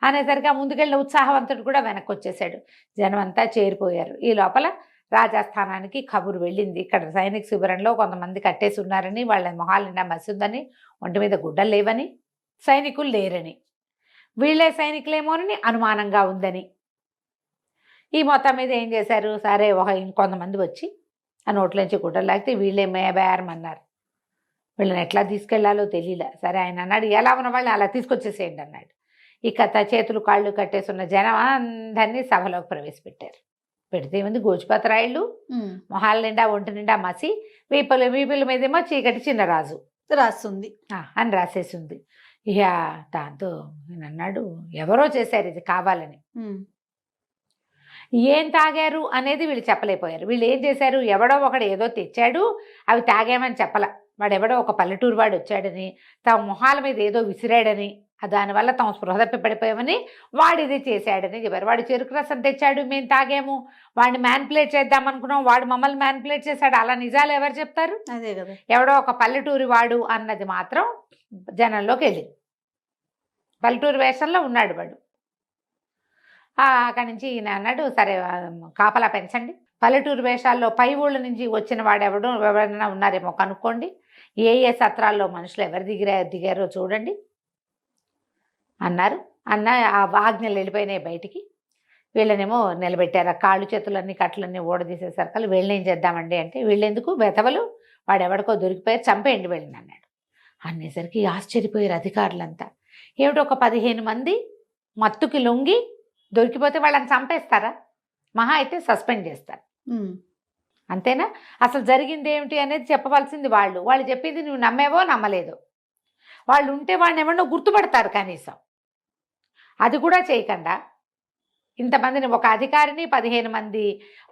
అనేసరికి ఆ ముందుకెళ్ళిన ఉత్సాహవంతుడు కూడా వెనక్కి వచ్చేసాడు. జనం అంతా చేరిపోయారు. ఈ లోపల రాజస్థానానికి కబురు వెళ్ళింది, ఇక్కడ సైనిక శిబిరంలో కొంతమంది కట్టేసి ఉన్నారని, వాళ్ళ మొహాలు నిండా మసి ఉందని, ఒంటి మీద గుడ్డలు లేవని, సైనికులు లేరని, వీళ్ళే సైనికులేమోనని అనుమానంగా ఉందని. ఈ మొత్తం మీద ఏం చేశారు, సరే ఇంకొంతమంది వచ్చి ఆ నోట్లోంచి గుడ్డలు లాగితే వీళ్ళే మేబేరమన్నారు. వీళ్ళని ఎట్లా తీసుకెళ్లాలో తెలియలే. సరే ఆయన అన్నాడు, ఎలా ఉన్న వాళ్ళని అలా తీసుకొచ్చేసేయండి అన్నాడు. ఇక చేతులు కాళ్ళు కట్టేస్తున్న జనం అందరినీ సభలోకి ప్రవేశపెట్టారు. పెడితే ఏముంది, గోచిపాతరాయిళ్ళు, మొహాల నిండా ఒంటి నిండా మసి, వీపుల మీదేమో చీకటి చిన్నరాజు రాస్తుంది అని రాసేసింది. ఇక దాంతో నేను అన్నాడు, ఎవరో చేశారు ఇది కావాలని. ఏం తాగారు అనేది వీళ్ళు చెప్పలేకపోయారు. వీళ్ళు ఏం చేశారు, ఎవడో ఒకడు ఏదో తెచ్చాడు, అవి తాగామని చెప్పల. వాడెవడో ఒక పల్లెటూరు వాడు వచ్చాడని, తమ మొహాల మీద ఏదో విసిరాడని, దానివల్ల తాము స్పృహ తప్పి పడిపోయామని వాడు ఇది చేశాడని చెప్పారు. వాడు చెరుకు రసం తెచ్చాడు, మేము తాగాము, వాడిని మ్యాన్పులేట్ చేద్దామనుకున్నాం, వాడు మమ్మల్ని మ్యాన్పులేట్ చేశాడు. అలా నిజాలు ఎవరు చెప్తారు? అదే కదా, ఎవడో ఒక పల్లెటూరి వాడు అన్నది మాత్రం జనంలోకి వెళ్ళింది. పల్లెటూరు వేషంలో ఉన్నాడు వాడు. అక్కడి నుంచి ఈయన అన్నాడు, సరే కాపలా పెంచండి, పల్లెటూరు వేషాల్లో పై ఊళ్ళ నుంచి వచ్చిన వాడు ఎవరైనా ఉన్నారేమో కనుక్కోండి, ఏ సత్రాల్లో మనుషులు ఎవరు దిగారో చూడండి అన్నారు. ఆ ఆజ్ఞలు వెళ్ళిపోయినాయి బయటికి. వీళ్ళనేమో నిలబెట్టారు. కాళ్ళు చేతులన్నీ కట్లన్నీ ఊడదీసేసరికి వీళ్ళని ఏం చేద్దామండి అంటే, వీళ్ళెందుకు బెతవలు, వాడెవడికో దొరికిపోయారు, చంపేయండి వీళ్ళని అన్నాడు. అనేసరికి ఆశ్చర్యపోయారు అధికారులంతా. ఏమిటో ఒక 15 మంది మత్తుకి లొంగి దొరికిపోతే వాళ్ళని చంపేస్తారా? మహా అయితే సస్పెండ్ చేస్తారు, అంతేనా? అసలు జరిగింది ఏమిటి అనేది చెప్పవలసింది వాళ్ళు. వాళ్ళు చెప్పింది నువ్వు నమ్మేవో నమ్మలేదో. వాళ్ళు ఉంటే వాళ్ళని ఎవరినో గుర్తుపడతారు కనీసం, అది కూడా చేయకుండా ఇంతమందిని, ఒక అధికారిని 15 మంది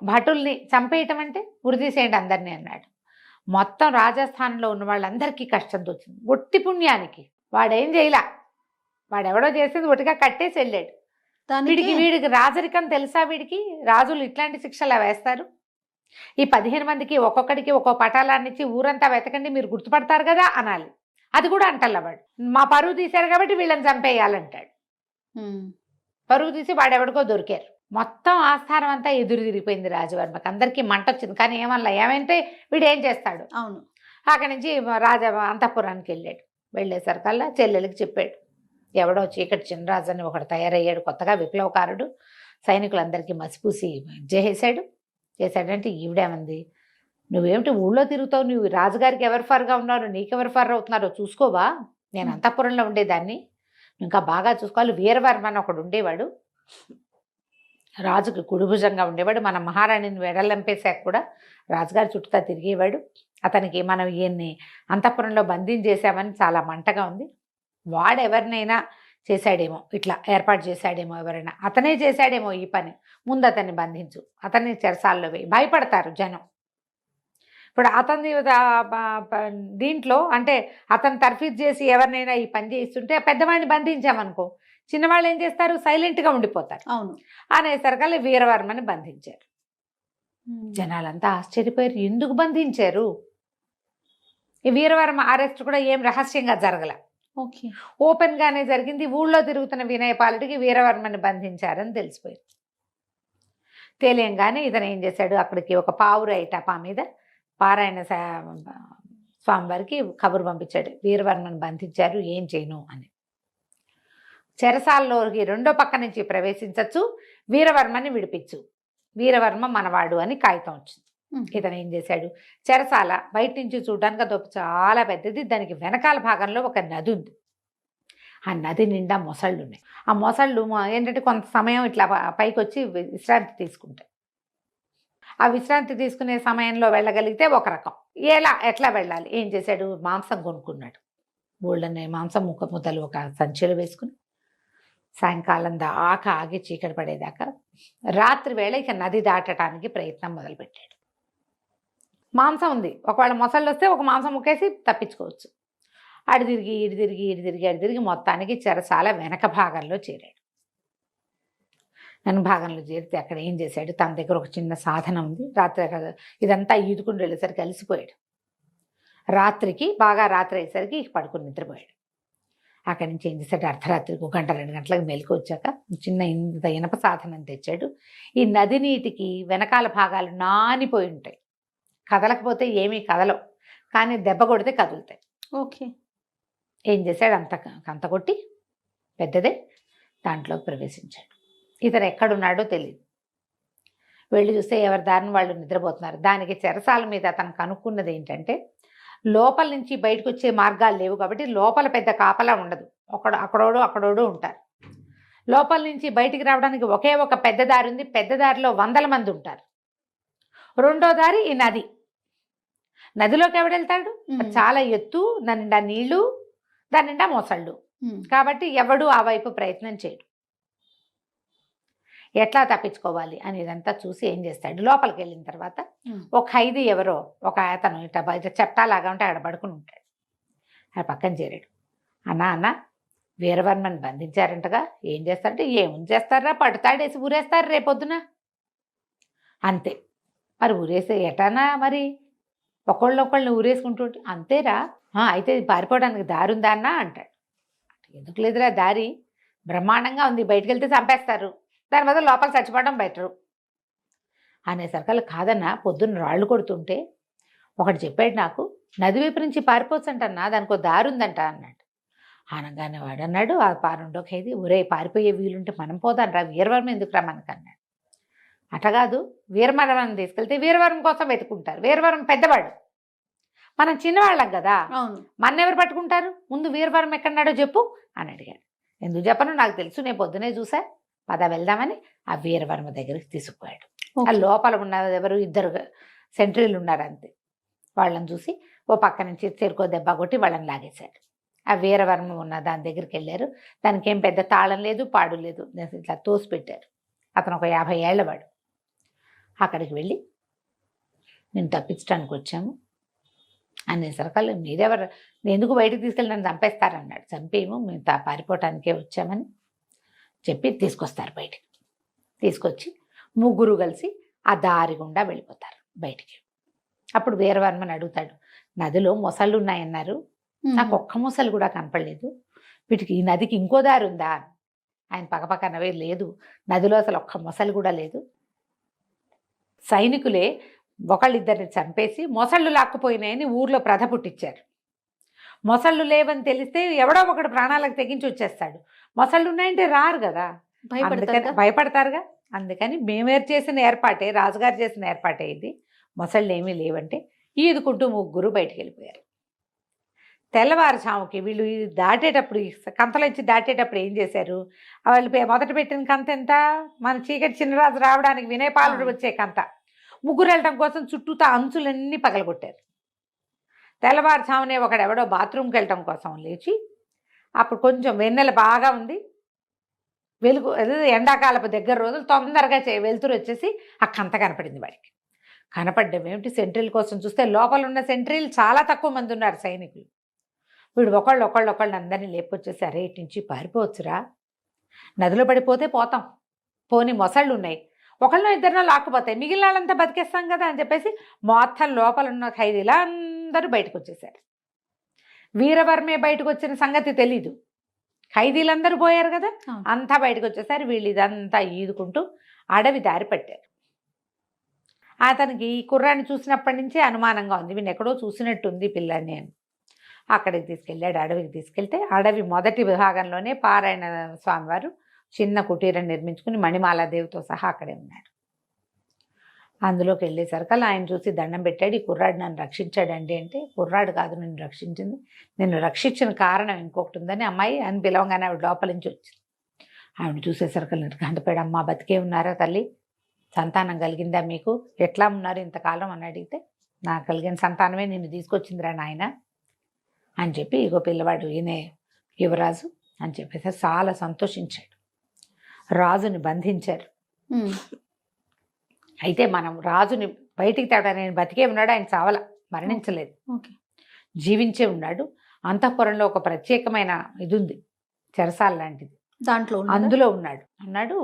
భటుల్ని చంపేయటం అంటే ఉరిదీసేయండి అందరినీ అన్నాడు. మొత్తం రాజస్థాన్లో ఉన్న వాళ్ళందరికీ కష్టం వచ్చింది. ఒట్టి పుణ్యానికి వాడేం చేయలా, వాడెవడో చేసేది ఒట్టిగా కట్టేసి వెళ్ళాడు. వీడికి రాజరికం తెలుసా? వీడికి రాజులు ఇట్లాంటి శిక్షలు వేస్తారు. ఈ 15 మందికి ఒక్కొక్కడికి ఒక్కో పటాలాన్ని ఇచ్చి ఊరంతా వెతకండి మీరు గుర్తుపడతారు కదా అనాలి. అది కూడా అంటల్లా వాడు. మా పరువు తీశారు కాబట్టి వీళ్ళని చంపేయాలంటాడు. పరువు తీసి వాడెవడికో దొరికారు. మొత్తం ఆస్థానం అంతా ఎదురు తిరిగిపోయింది రాజవర్మకి. అందరికీ మంట వచ్చింది. కానీ ఏమంటే వీడు ఏం చేస్తాడు? అవును. అక్కడి నుంచి అంతఃపురానికి వెళ్ళాడు. వెళ్ళేసరికల్లా చెల్లెలకి చెప్పాడు, ఎవడో చీకటి చిన్నరాజు అని ఒకడు తయారయ్యాడు కొత్తగా, విప్లవకారుడు, సైనికులందరికీ మసిపూసి చేశాడంటే ఈవిడేమంది, నువ్వేమిటి ఊళ్ళో తిరుగుతావు, నువ్వు రాజుగారికి ఎవరు ఫర్గా ఉన్నారు, నీకెవరు ఫర్ అవుతున్నారో చూసుకోవా, నేను అంతఃపురంలో ఉండేదాన్ని, ఇంకా బాగా చూసుకోవాలి. వీరవర్మ అని ఒకడు ఉండేవాడు, రాజుకి కుడిభుజంగా ఉండేవాడు. మన మహారాణిని వెడలంపేశాక కూడా రాజుగారి చుట్టూతా తిరిగేవాడు. అతనికి మనం ఈయన్ని అంతఃపురంలో బంధించేసామని చాలా మంటగా ఉంది. వాడెవరినైనా చేశాడేమో, ఇట్లా ఏర్పాటు చేశాడేమో, ఎవరైనా అతనే చేశాడేమో ఈ పని, ముందు అతన్ని బంధించు, అతన్ని చెరసాల్లో వేయి. భయపడతారు జనం. ఇప్పుడు అతన్ని దీంట్లో అంటే అతను తర్ఫీదు చేసి ఎవరినైనా ఈ పని చేయిస్తుంటే పెద్దవాడిని బంధించామనుకో, చిన్నవాళ్ళు ఏం చేస్తారు, సైలెంట్గా ఉండిపోతారు. అవును. అనేసరికల్లా వీరవర్మని బంధించారు. జనాలంతా ఆశ్చర్యపోయారు, ఎందుకు బంధించారు? ఈ వీరవర్మ అరెస్ట్ కూడా ఏం రహస్యంగా జరగల, ఓపెన్ గానే జరిగింది. ఊళ్ళో తిరుగుతున్న వినయపాలుడికి వీరవర్మని బంధించారని తెలిసిపోయింది. తెలియంగానే ఇతను ఏం చేశాడు, అక్కడికి ఒక పావురాయి టపా మీద పారాయణ స్వామివారికి కబురు పంపించాడు, వీరవర్మని బంధించారు, ఏం చేయను అని. చెరసాల్లోకి రెండో పక్క నుంచి ప్రవేశించచ్చు, వీరవర్మని విడిపించు, వీరవర్మ మనవాడు అని కాగితం వచ్చింది. ఇతను ఏం చేశాడు, చెరసాల బయట నుంచి చూడడానికి అదొక చాలా పెద్దది, దానికి వెనకాల భాగంలో ఒక నది ఉంది. ఆ నది నిండా మొసళ్ళు ఉన్నాయి. ఆ మొసళ్ళు ఏంటంటే కొంత సమయం ఇట్లా పైకి వచ్చి విశ్రాంతి తీసుకుంటాయి. ఆ విశ్రాంతి తీసుకునే సమయంలో వెళ్ళగలిగితే ఒక రకం. ఎట్లా వెళ్ళాలి, ఏం చేశాడు, మాంసం కొనుక్కున్నాడు. ఊళ్ళని మాంసం ముద్దలు ఒక సంచిలో వేసుకుని సాయంకాలం దాకా ఆగి చీకటి పడేదాకా రాత్రి వేళ ఇక నది దాటడానికి ప్రయత్నం మొదలుపెట్టాడు. మాంసం ఉంది, ఒకవేళ మొసళ్ళు వస్తే ఒక మాంసం ముక్కేసి తప్పించుకోవచ్చు. అడి తిరిగి మొత్తానికి చెరసాల వెనక భాగంలో చేరాడు. వెనక భాగంలో చేరితే అక్కడ ఏం చేశాడు, తన దగ్గర ఒక చిన్న సాధనం ఉంది. రాత్రి ఇదంతా ఈదుకుంటూ వెళ్ళేసరికి అలసిపోయాడు. రాత్రికి బాగా రాత్రి అయ్యేసరికి పడుకుని నిద్రపోయాడు. అక్కడి నుంచి ఏం చేశాడు, అర్ధరాత్రికి 1 గంట 2 గంటలకు మెలకు వచ్చాక చిన్న ఇంత ఇనప సాధనం తెచ్చాడు. ఈ నది నీటికి వెనకాల భాగాలు నానిపోయి ఉంటాయి, కదలకపోతే ఏమీ కదలవు, కానీ దెబ్బ కొడితే కదులుతాయి. ఓకే. ఏం చేశాడు, అంత కొట్టి పెద్దదే దాంట్లో ప్రవేశించాడు. ఇతను ఎక్కడున్నాడో తెలియదు. వెళ్ళి చూస్తే ఎవరి దారిని వాళ్ళు నిద్రపోతున్నారు. దానికి చెరసాల మీద అతను కనుక్కున్నది ఏంటంటే, లోపల నుంచి బయటకు వచ్చే మార్గాలు లేవు కాబట్టి లోపల పెద్ద కాపలా ఉండదు, అక్కడోడు ఉంటారు. లోపల నుంచి బయటికి రావడానికి ఒకే ఒక పెద్ద దారి ఉంది, పెద్ద దారిలో 100 మంది ఉంటారు. రెండో దారి ఈ నది. నదిలోకి ఎవడెళ్తాడు, చాలా ఎత్తు, దాని నిండా నీళ్లు, దాని నిండా మొసళ్ళు, కాబట్టి ఎవడు ఆ వైపు ప్రయత్నం చేయడు. ఎట్లా తప్పించుకోవాలి అనేదంతా చూసి ఏం చేస్తాడు, లోపలికి వెళ్ళిన తర్వాత ఒక ఖైదీ ఎవరో ఒక అతను ఇట్లా బయట చెప్టాలాగా ఉంటే అక్కడ పడుకుని ఉంటాడు. ఆ పక్కన చేరాడు. అన్న వీరవర్మని బంధించారంటగా, ఏం చేస్తారంటే, ఏముంది చేస్తారా, పట్టుతాడేసి ఊరేస్తారు రేపొద్దున అంతే. మరి ఊరేసే ఎటానా, మరి ఒకళ్ళని ఊరేసుకుంటుంటే అంతేరా, అయితే పారిపోవడానికి దారి ఉందా అన్న అంటాడు. ఎందుకు లేదురా దారి, బ్రహ్మాండంగా ఉంది, బయటకు వెళ్తే చంపేస్తారు, దాని మీద లోపల చచ్చిపోవడం బెటరు అనేసరికల్లా, కాదన్నా పొద్దున్న రాళ్ళు కొడుతుంటే ఒకటి చెప్పాడు నాకు, నది వైపు నుంచి పారిపోవచ్చు అంటన్నా, దానికి దారి ఉందంట అన్నాడు. అనగానే వాడు అన్నాడు, ఆ రెండో ఖైదీ, ఒరే పారిపోయే వీలుంటే మనం పోదాం రా, వీరవర్మ ఎందుకురా మనకన్నాడు. అట్లా కాదు, వీరవర్మని తీసుకెళ్తే వీరవర్మ కోసం వెతుకుంటారు, వీరవర్మ పెద్దవాడు, మనం చిన్నవాళ్ళం కదా, మన ఎవరు పట్టుకుంటారు, ముందు వీరవర్మ ఎక్కడున్నాడో చెప్పు అని అడిగాడు. ఎందుకు చెప్పను, నాకు తెలుసు, నేను పొద్దునే చూసా, పద వెళ్దామని ఆ వీరవర్మ దగ్గరికి తీసుకుపోయాడు. ఆ లోపల ఉన్న ఎవరు 2 సెంట్రీలు ఉన్నారు అంతే. వాళ్ళని చూసి ఓ పక్క నుంచి చెరుకో దెబ్బ కొట్టి వాళ్ళని లాగేశాడు. ఆ వీరవర్మ ఉన్న దాని దగ్గరికి వెళ్ళారు. దానికి ఏం పెద్ద తాళం లేదు, పాడు లేదు, ఇట్లా తోసి పెట్టారు. అతను ఒక 50 ఏళ్ల వాడు. అక్కడికి వెళ్ళి, నేను తప్పించడానికి వచ్చాము, అనేసరికల్లా మీరెవరు, ఎందుకు బయటకు తీసుకెళ్ళి నన్ను చంపేస్తారన్నాడు. చంపేమో మేము పారిపోవటానికే వచ్చామని చెప్పి తీసుకొస్తారు బయటికి. తీసుకొచ్చి ముగ్గురు కలిసి ఆ దారి గుండా వెళ్ళిపోతారు బయటికి. అప్పుడు వీరవర్మని అడుగుతాడు, నదిలో మొసళ్ళు ఉన్నాయన్నారు, నాకు ఒక్క మొసలు కూడా కనపడలేదు, వీటికి ఈ నదికి ఇంకో దారి ఉందా? ఆయన పక్కపక్క నవ్వే, లేదు నదిలో అసలు ఒక్క మొసలు కూడా లేదు, సైనికులే ఒకళ్ళిద్దరిని చంపేసి మొసళ్ళు లాక్కుపోయినాయని ఊర్లో ప్రథ పుట్టించారు. మొసళ్ళు లేవని తెలిస్తే ఎవడో ఒకడు ప్రాణాలకు తెగించి వచ్చేస్తాడు, మొసళ్ళు ఉన్నాయంటే రారు కదా, భయపడతారుగా. అందుకని మేమేరు చేసిన ఏర్పాటే, రాజుగారు చేసిన ఏర్పాటే ఇది, మొసళ్ళు ఏమీ లేవంటే ఈదుకుంటూ ముగ్గురు బయటికి వెళ్ళిపోయారు. తెల్లవారుజాముకి వీళ్ళు దాటేటప్పుడు, కంతలోంచి దాటేటప్పుడు ఏం చేశారు, వాళ్ళు మొదట పెట్టిన కంత ఎంత, మన చీకటి చిన్నరాజు రావడానికి వినయపాలుడు వచ్చే కంత, ముగ్గురు వెళ్ళడం కోసం చుట్టూతా అంచులన్నీ పగలగొట్టారు. తెల్లవారుజామునే ఒకడెవడో బాత్రూమ్కి వెళ్ళటం కోసం లేచి, అప్పుడు కొంచెం వెన్నెల బాగా ఉంది, వెలుగు ఎండాకాలపు దగ్గర రోజులు, తొందరగా వెలుతురు వచ్చేసి ఆ కంత కనపడింది వాడికి. కనపడ్డం ఏమిటి, సెంట్రీల కోసం చూస్తే లోపల ఉన్న సెంట్రీలు చాలా తక్కువ మంది ఉన్నారు సైనికులు. వీడు ఒకళ్ళు అందరినీ లేపొచ్చేసి, అరే ఇటు నుంచి పారిపోవచ్చురా, నదిలో పడిపోతే పోతాం, పోని మొసళ్ళు ఉన్నాయి, ఒకళ్ళనో ఇద్దరినో లాక్కుపోతాయి, మిగిలిన వాళ్ళంతా బతికేస్తాం కదా అని చెప్పేసి మొత్తం లోపల ఉన్న ఖైదీలు అందరూ బయటకు వచ్చేసారు. వీరవర్మే బయటకు వచ్చిన సంగతి తెలీదు, ఖైదీలందరూ పోయారు కదా, అంతా బయటకు వచ్చేసారు. వీళ్ళు ఇదంతా ఈదుకుంటూ అడవి దారి పట్టారు. అతనికి ఈ కుర్రాన్ని చూసినప్పటి నుంచే అనుమానంగా ఉంది, వీడిని ఎక్కడో చూసినట్టుంది పిల్లాన్ని అని. అక్కడికి తీసుకెళ్ళాడు, అడవికి తీసుకెళ్తే అడవి మొదటి విభాగంలోనే పారాయణ స్వామివారు చిన్న కుటీరం నిర్మించుకుని మణిమాలాదేవితో సహా అక్కడే ఉన్నాడు. అందులోకి వెళ్ళేసరికల్లా ఆయన చూసి దండం పెట్టాడు, ఈ కుర్రాడు నన్ను రక్షించాడండి అంటే, కుర్రాడు కాదు నిన్ను రక్షించింది, నిన్ను రక్షించిన కారణం ఇంకొకటి ఉందని అమ్మాయి అని పిలవగానే ఆవిడ లోపల నుంచి వచ్చింది. ఆవిడ చూసేసరికల్లా గంటపేడు, అమ్మ బతికే ఉన్నారా తల్లి, సంతానం కలిగిందా మీకు, ఎట్లా ఉన్నారు ఇంతకాలం అని అడిగితే, నాకు కలిగిన సంతానమే నిన్ను తీసుకొచ్చిందిరా నాయన అని చెప్పి, ఇగో పిల్లవాడు ఈయనే యువరాజు అని చెప్పేసి చాలా సంతోషించాడు. రాజుని బంధించారు. అయితే మనం రాజుని బయటికి తేవడానికి, నేను బతికే ఉన్నాడు, ఆయన చావల, మరణించలేదు, జీవించే ఉన్నాడు. అంతఃపురంలో ఒక ప్రత్యేకమైన ఇది ఉంది, చెరసాల లాంటిది, దాంట్లో అందులో ఉన్నాడు.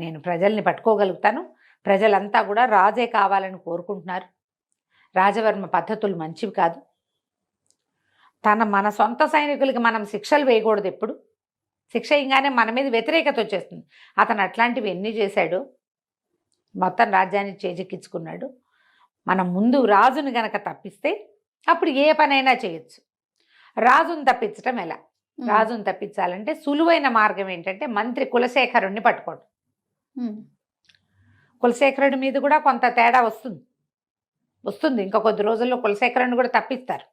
నేను ప్రజల్ని పట్టుకోగలుగుతాను, ప్రజలంతా కూడా రాజే కావాలని కోరుకుంటున్నారు, రాజవర్మ పద్ధతులు మంచివి కాదు, మన సొంత సైనికులకి మనం శిక్షలు వేయకూడదు, ఎప్పుడు శిక్ష ఇంగానే మన మీద వ్యతిరేకత వచ్చేస్తుంది. అతను అట్లాంటివి ఎన్ని చేశాడు, మొత్తం రాజ్యాన్ని చేజెక్కించుకున్నాడు. మనం ముందు రాజుని గనక తప్పిస్తే అప్పుడు ఏ పనైనా చేయొచ్చు. రాజుని తప్పించటం ఎలా, రాజుని తప్పించాలంటే సులువైన మార్గం ఏంటంటే మంత్రి కులశేఖరుణ్ణి పట్టుకోవడం. కులశేఖరుడి మీద కూడా కొంత తేడా వస్తుంది, ఇంకా కొద్ది రోజుల్లో కులశేఖరుని కూడా తప్పిస్తారు.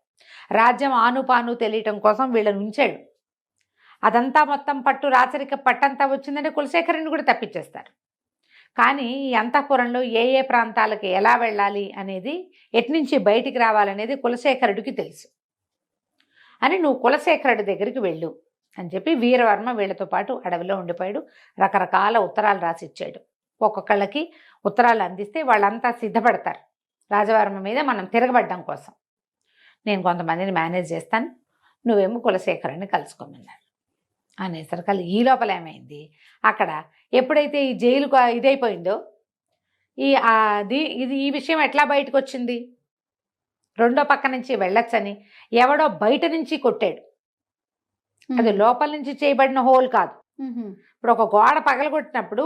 రాజ్యం ఆనుపాను తెలియటం కోసం వీళ్ళని ఉంచాడు. అదంతా మొత్తం రాచరిక పట్టంతా వచ్చిందంటే కులశేఖరుని కూడా తప్పించేస్తారు. కానీ ఈ అంతఃపురంలో ఏ ప్రాంతాలకు ఎలా వెళ్ళాలి అనేది, ఎట్నుంచి బయటికి రావాలనేది కులశేఖరుడికి తెలుసు అని, నువ్వు కులశేఖరుడి దగ్గరికి వెళ్ళు అని చెప్పి వీరవర్మ వీళ్ళతో పాటు అడవిలో ఉండిపోయాడు. రకరకాల ఉత్తరాలు రాసిచ్చాడు. ఒక్కొక్కళ్ళకి ఉత్తరాలు అందిస్తే వాళ్ళంతా సిద్ధపడతారు రాజవర్మ మీద మనం తిరగబడ్డం కోసం. నేను కొంతమందిని మేనేజ్ చేస్తాను, నువ్వేమో కులశేఖరుని కలుసుకోమన్నాడు అనేసరికల్లా ఈ లోపల ఏమైంది, అక్కడ ఎప్పుడైతే ఈ జైలు ఇదైపోయిందో, ఈ విషయం ఎట్లా బయటకు వచ్చింది, రెండో పక్క నుంచి వెళ్ళొచ్చని ఎవడో బయట నుంచి కొట్టాడు. అది లోపల నుంచి చేయబడిన హోల్ కాదు. ఇప్పుడు ఒక గోడ పగలగొట్టినప్పుడు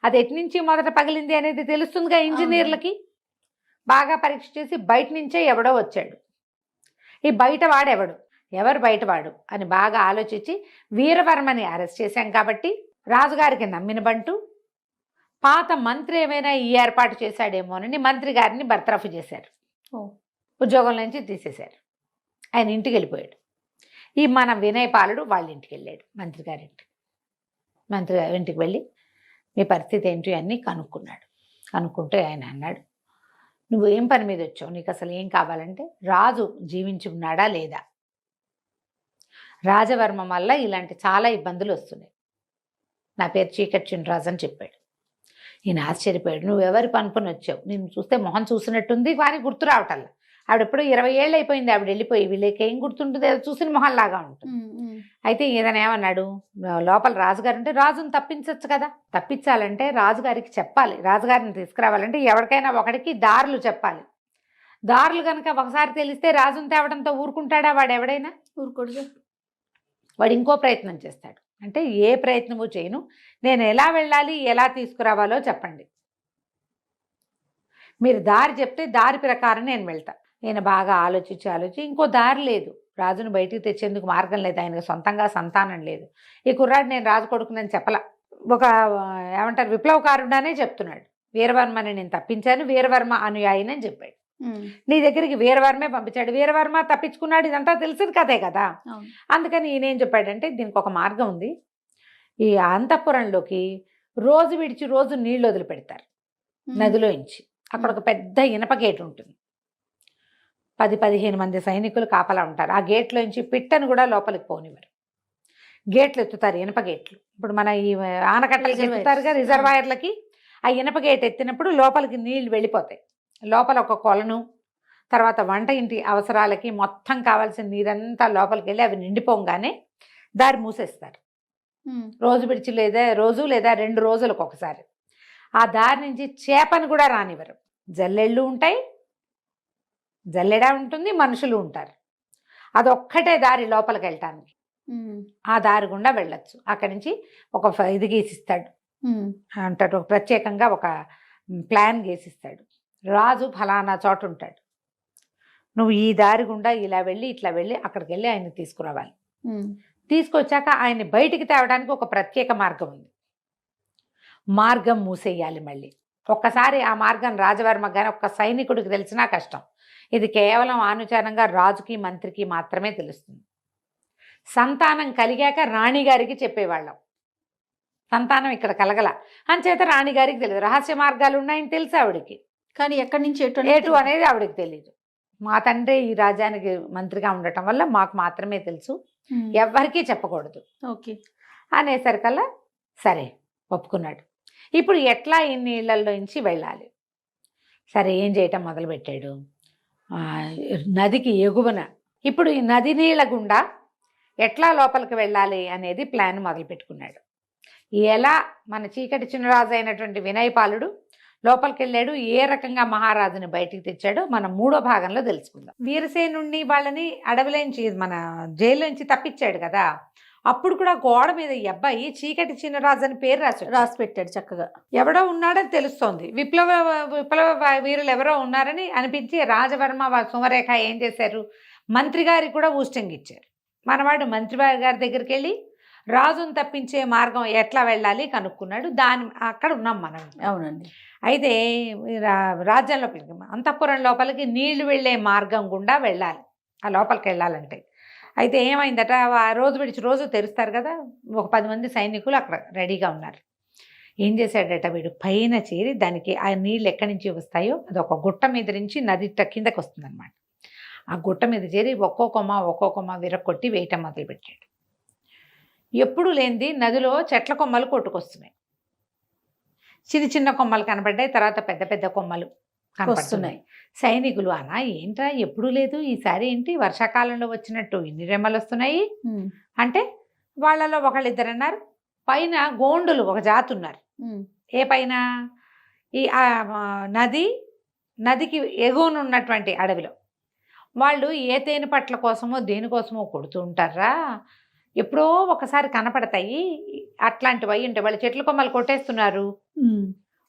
అది ఎటు నుంచి మొదట పగిలింది అనేది తెలుస్తుందిగా ఇంజనీర్లకి. బాగా పరీక్ష చేసి బయట నుంచే ఎవడో వచ్చాడు, ఈ ఎవరు బయటవాడు అని బాగా ఆలోచించి వీరవర్మని అరెస్ట్ చేశాం కాబట్టి రాజుగారికి నమ్మిన బంటు పాత మంత్రి ఏమైనా ఈ ఏర్పాటు చేశాడేమోనని మంత్రి గారిని బర్తరఫ్ చేశారు, ఉద్యోగం నుంచి తీసేశారు. ఆయన ఇంటికి వెళ్ళిపోయాడు. ఈ మన వినయపాలుడు వాళ్ళ ఇంటికి వెళ్ళాడు, మంత్రి గారి ఇంటికి వెళ్ళి మీ పరిస్థితి ఏంటి అని కనుక్కున్నాడు. కనుక్కుంటే ఆయన అన్నాడు, నువ్వు ఏం పని మీద వచ్చావు, నీకు అసలు ఏం కావాలంటే రాజు జీవించి ఉన్నాడా లేదా, రాజవర్మ వల్ల ఇలాంటి చాలా ఇబ్బందులు వస్తున్నాయి, నా పేరు చీకటి చిన్నరాజు అని చెప్పాడు. ఈయన ఆశ్చర్యపోయాడు, నువ్వు ఎవరి పనుకొని వచ్చావు, నేను చూస్తే మొహం చూసినట్టుంది కానీ గుర్తు రావటల్లా, ఆవిడ ఎప్పుడు 20 ఏళ్ళు అయిపోయింది ఆవిడ వెళ్ళిపోయి. వీళ్ళకి ఏం గుర్తుంటుంది, ఏదో చూసిన మొహంలాగా ఉంటుంది. అయితే ఈయన ఏమన్నాడు, లోపల రాజుగారు ఉంటే రాజుని తప్పించవచ్చు కదా. తప్పించాలంటే రాజుగారికి చెప్పాలి, రాజుగారిని తీసుకురావాలంటే ఎవరికైనా ఒకడికి దారులు చెప్పాలి. దారులు కనుక ఒకసారి తెలిస్తే రాజుని తేవడంతో ఊరుకుంటాడా వాడు? ఎవడైనా ఊరుకోడుగా. వాడు ఇంకో ప్రయత్నం చేస్తాడు. అంటే ఏ ప్రయత్నము చేయను, నేను ఎలా వెళ్ళాలి, ఎలా తీసుకురావాలో చెప్పండి, మీరు దారి చెప్తే దారి ప్రకారం నేను వెళ్తా. నేను బాగా ఆలోచించి ఇంకో దారి లేదు, రాజును బయటికి తెచ్చేందుకు మార్గం లేదు, ఆయనకు సొంతంగా సంతానం లేదు. ఈ కుర్రాడు నేను రాజు కొడుకునని చెప్పలా, ఒక ఏమంటారు విప్లవకారుడానే చెప్తున్నాడు. వీరవర్మని నేను తప్పించాను, వీరవర్మ అనుయాయిని అని చెప్పాడు. నీ దగ్గరికి వీరవర్మే పంపించాడు, వీరవర్మ తప్పించుకున్నాడు, ఇదంతా తెలిసిన కథే కదా. అందుకని ఈయనేం చెప్పాడంటే దీనికి ఒక మార్గం ఉంది. ఈ అంతఃపురంలోకి రోజు విడిచి రోజు నీళ్లు వదిలిపెడతారు నదిలో నుంచి. అక్కడ ఒక పెద్ద ఇనప గేట్ ఉంటుంది, 10-15 మంది సైనికులు కాపలా ఉంటారు. ఆ గేట్లోంచి పిట్టను కూడా లోపలికి పోనివ్వరు. గేట్లు ఎత్తుతారు, ఇనప గేట్లు. ఇప్పుడు మన ఈ ఆనకట్టలకి ఎత్తుతారుగా రిజర్వాయర్లకి, ఆ ఇనప గేట్ ఎత్తినప్పుడు లోపలికి నీళ్లు వెళ్ళిపోతాయి. లోపల ఒక కొలను, తర్వాత వంట ఇంటి అవసరాలకి మొత్తం కావాల్సిన నీరంతా లోపలికి వెళ్ళి అవి నిండిపోగానే దారి మూసేస్తారు. రోజు విడిచి రోజు లేదా 2 రోజులకు ఒకసారి. ఆ దారి నుంచి చేపను కూడా రానివ్వరు. జల్లెళ్ళు ఉంటాయి, జల్లెడ ఉంటుంది, మనుషులు ఉంటారు. అదొక్కటే దారి లోపలికి వెళ్ళటానికి. ఆ దారి గుండా వెళ్ళొచ్చు. అక్కడి నుంచి ఒక ఇది గీసిస్తాడు అంటాడు, ప్రత్యేకంగా ఒక ప్లాన్ గీసిస్తాడు. రాజు ఫలానా చోట ఉంటాడు, నువ్వు ఈ దారి గుండా ఇలా వెళ్ళి ఇట్లా వెళ్ళి అక్కడికి వెళ్ళి ఆయన్ని తీసుకురావాలి. తీసుకొచ్చాక ఆయన్ని బయటికి తేవడానికి ఒక ప్రత్యేక మార్గం ఉంది. మార్గం మూసేయాలి మళ్ళీ. ఒక్కసారి ఆ మార్గం రాజవర్మ కానీ ఒక్క సైనికుడికి తెలిసినా కష్టం. ఇది కేవలం ఆనుచారంగా రాజుకి మంత్రికి మాత్రమే తెలుస్తుంది. సంతానం కలిగాక రాణిగారికి చెప్పేవాళ్ళం. సంతానం ఇక్కడ కలగల అంచేత రాణిగారికి తెలియదు. రహస్య మార్గాలు ఉన్నాయని తెలుసు ఆవిడికి, కానీ ఎక్కడి నుంచి ఎటు అనేది ఆవిడకి తెలియదు. మా తండ్రి ఈ రాజ్యానికి మంత్రిగా ఉండటం వల్ల మాకు మాత్రమే తెలుసు, ఎవ్వరికీ చెప్పకూడదు ఓకే అనేసరికల్లా సరే ఒప్పుకున్నాడు. ఇప్పుడు ఎట్లా ఈ నీళ్ళల్లోంచి వెళ్ళాలి? సరే ఏం చేయటం మొదలుపెట్టాడు, నదికి ఎగువన ఇప్పుడు ఈ నది నీళ్ళ గుండా ఎట్లా లోపలికి వెళ్ళాలి అనేది ప్లాన్ మొదలుపెట్టుకున్నాడు. ఎలా మన చీకటి చిన్నరాజు అయినటువంటి వినయపాలుడు లోపలికి వెళ్ళాడు, ఏ రకంగా మహారాజుని బయటికి తెచ్చాడో మనం 3వ భాగంలో తెలుసుకుందాం. వీరసేనుణ్ణి వాళ్ళని అడవిలోంచి మన జైల్లోంచి తప్పించాడు కదా, అప్పుడు కూడా గోడ మీద ఈ అబ్బాయి చీకటి చిన్నరాజు అని పేరు రాసి పెట్టాడు చక్కగా. ఎవడో ఉన్నాడని తెలుస్తోంది, విప్లవ వీరులు ఎవరో ఉన్నారని అనిపించి రాజవర్మ సుమరేఖ ఏం చేశారు, మంత్రి గారికి కూడా ఊస్టింగ్ ఇచ్చారు. మనవాడు మంత్రి గారి దగ్గరికి వెళ్ళి రాజును తప్పించే మార్గం ఎట్లా వెళ్ళాలి కనుక్కున్నాడు. అక్కడ ఉన్నాం మనం. అవునండి. అయితే రాజ్యం లోపలికి అంతఃపురం లోపలికి నీళ్లు వెళ్ళే మార్గం గుండా వెళ్ళాలి ఆ లోపలికి వెళ్ళాలంటే. అయితే ఏమైందట, రోజు విడిచి రోజు తెరుస్తారు కదా, ఒక 10 మంది సైనికులు అక్కడ రెడీగా ఉన్నారు. ఏం చేశాడట వీడు, పైన చేరి దానికి ఆ నీళ్ళు ఎక్కడి నుంచి వస్తాయో అది ఒక గుట్ట మీద నుంచి నది కిందకి వస్తుంది అనమాట. ఆ గుట్ట మీద చేరి ఒక్కో కొమ్మ విరక్కొట్టి వేయటం మొదలుపెట్టాడు. ఎప్పుడు లేనిది నదిలో చెట్ల కొమ్మలు కొట్టుకొస్తున్నాయి. చిన్న కొమ్మలు కనపడ్డాయి, తర్వాత పెద్ద పెద్ద కొమ్మలు కనపడుతున్నాయి. సైనికులు అనా ఏంట్రా ఎప్పుడు లేదు, ఈసారి ఏంటి వర్షాకాలంలో వచ్చినట్టు ఇన్ని రెమ్మలు వస్తున్నాయి అంటే వాళ్ళలో ఒకళ్ళిద్దరు అన్నారు, పైన గోండులు ఒక జాతి ఉన్నారు. ఏ పైన? ఈ నదికి ఎగువన ఉన్నటువంటి అడవిలో వాళ్ళు ఏ తేనె పట్ల కోసమో దేనికోసమో కొడుతూ ఉంటారా, ఎప్పుడో ఒకసారి కనపడతాయి, అట్లాంటివి అయ్యి ఉంటాయి. వాళ్ళు చెట్ల కొమ్మలు కొట్టేస్తున్నారు,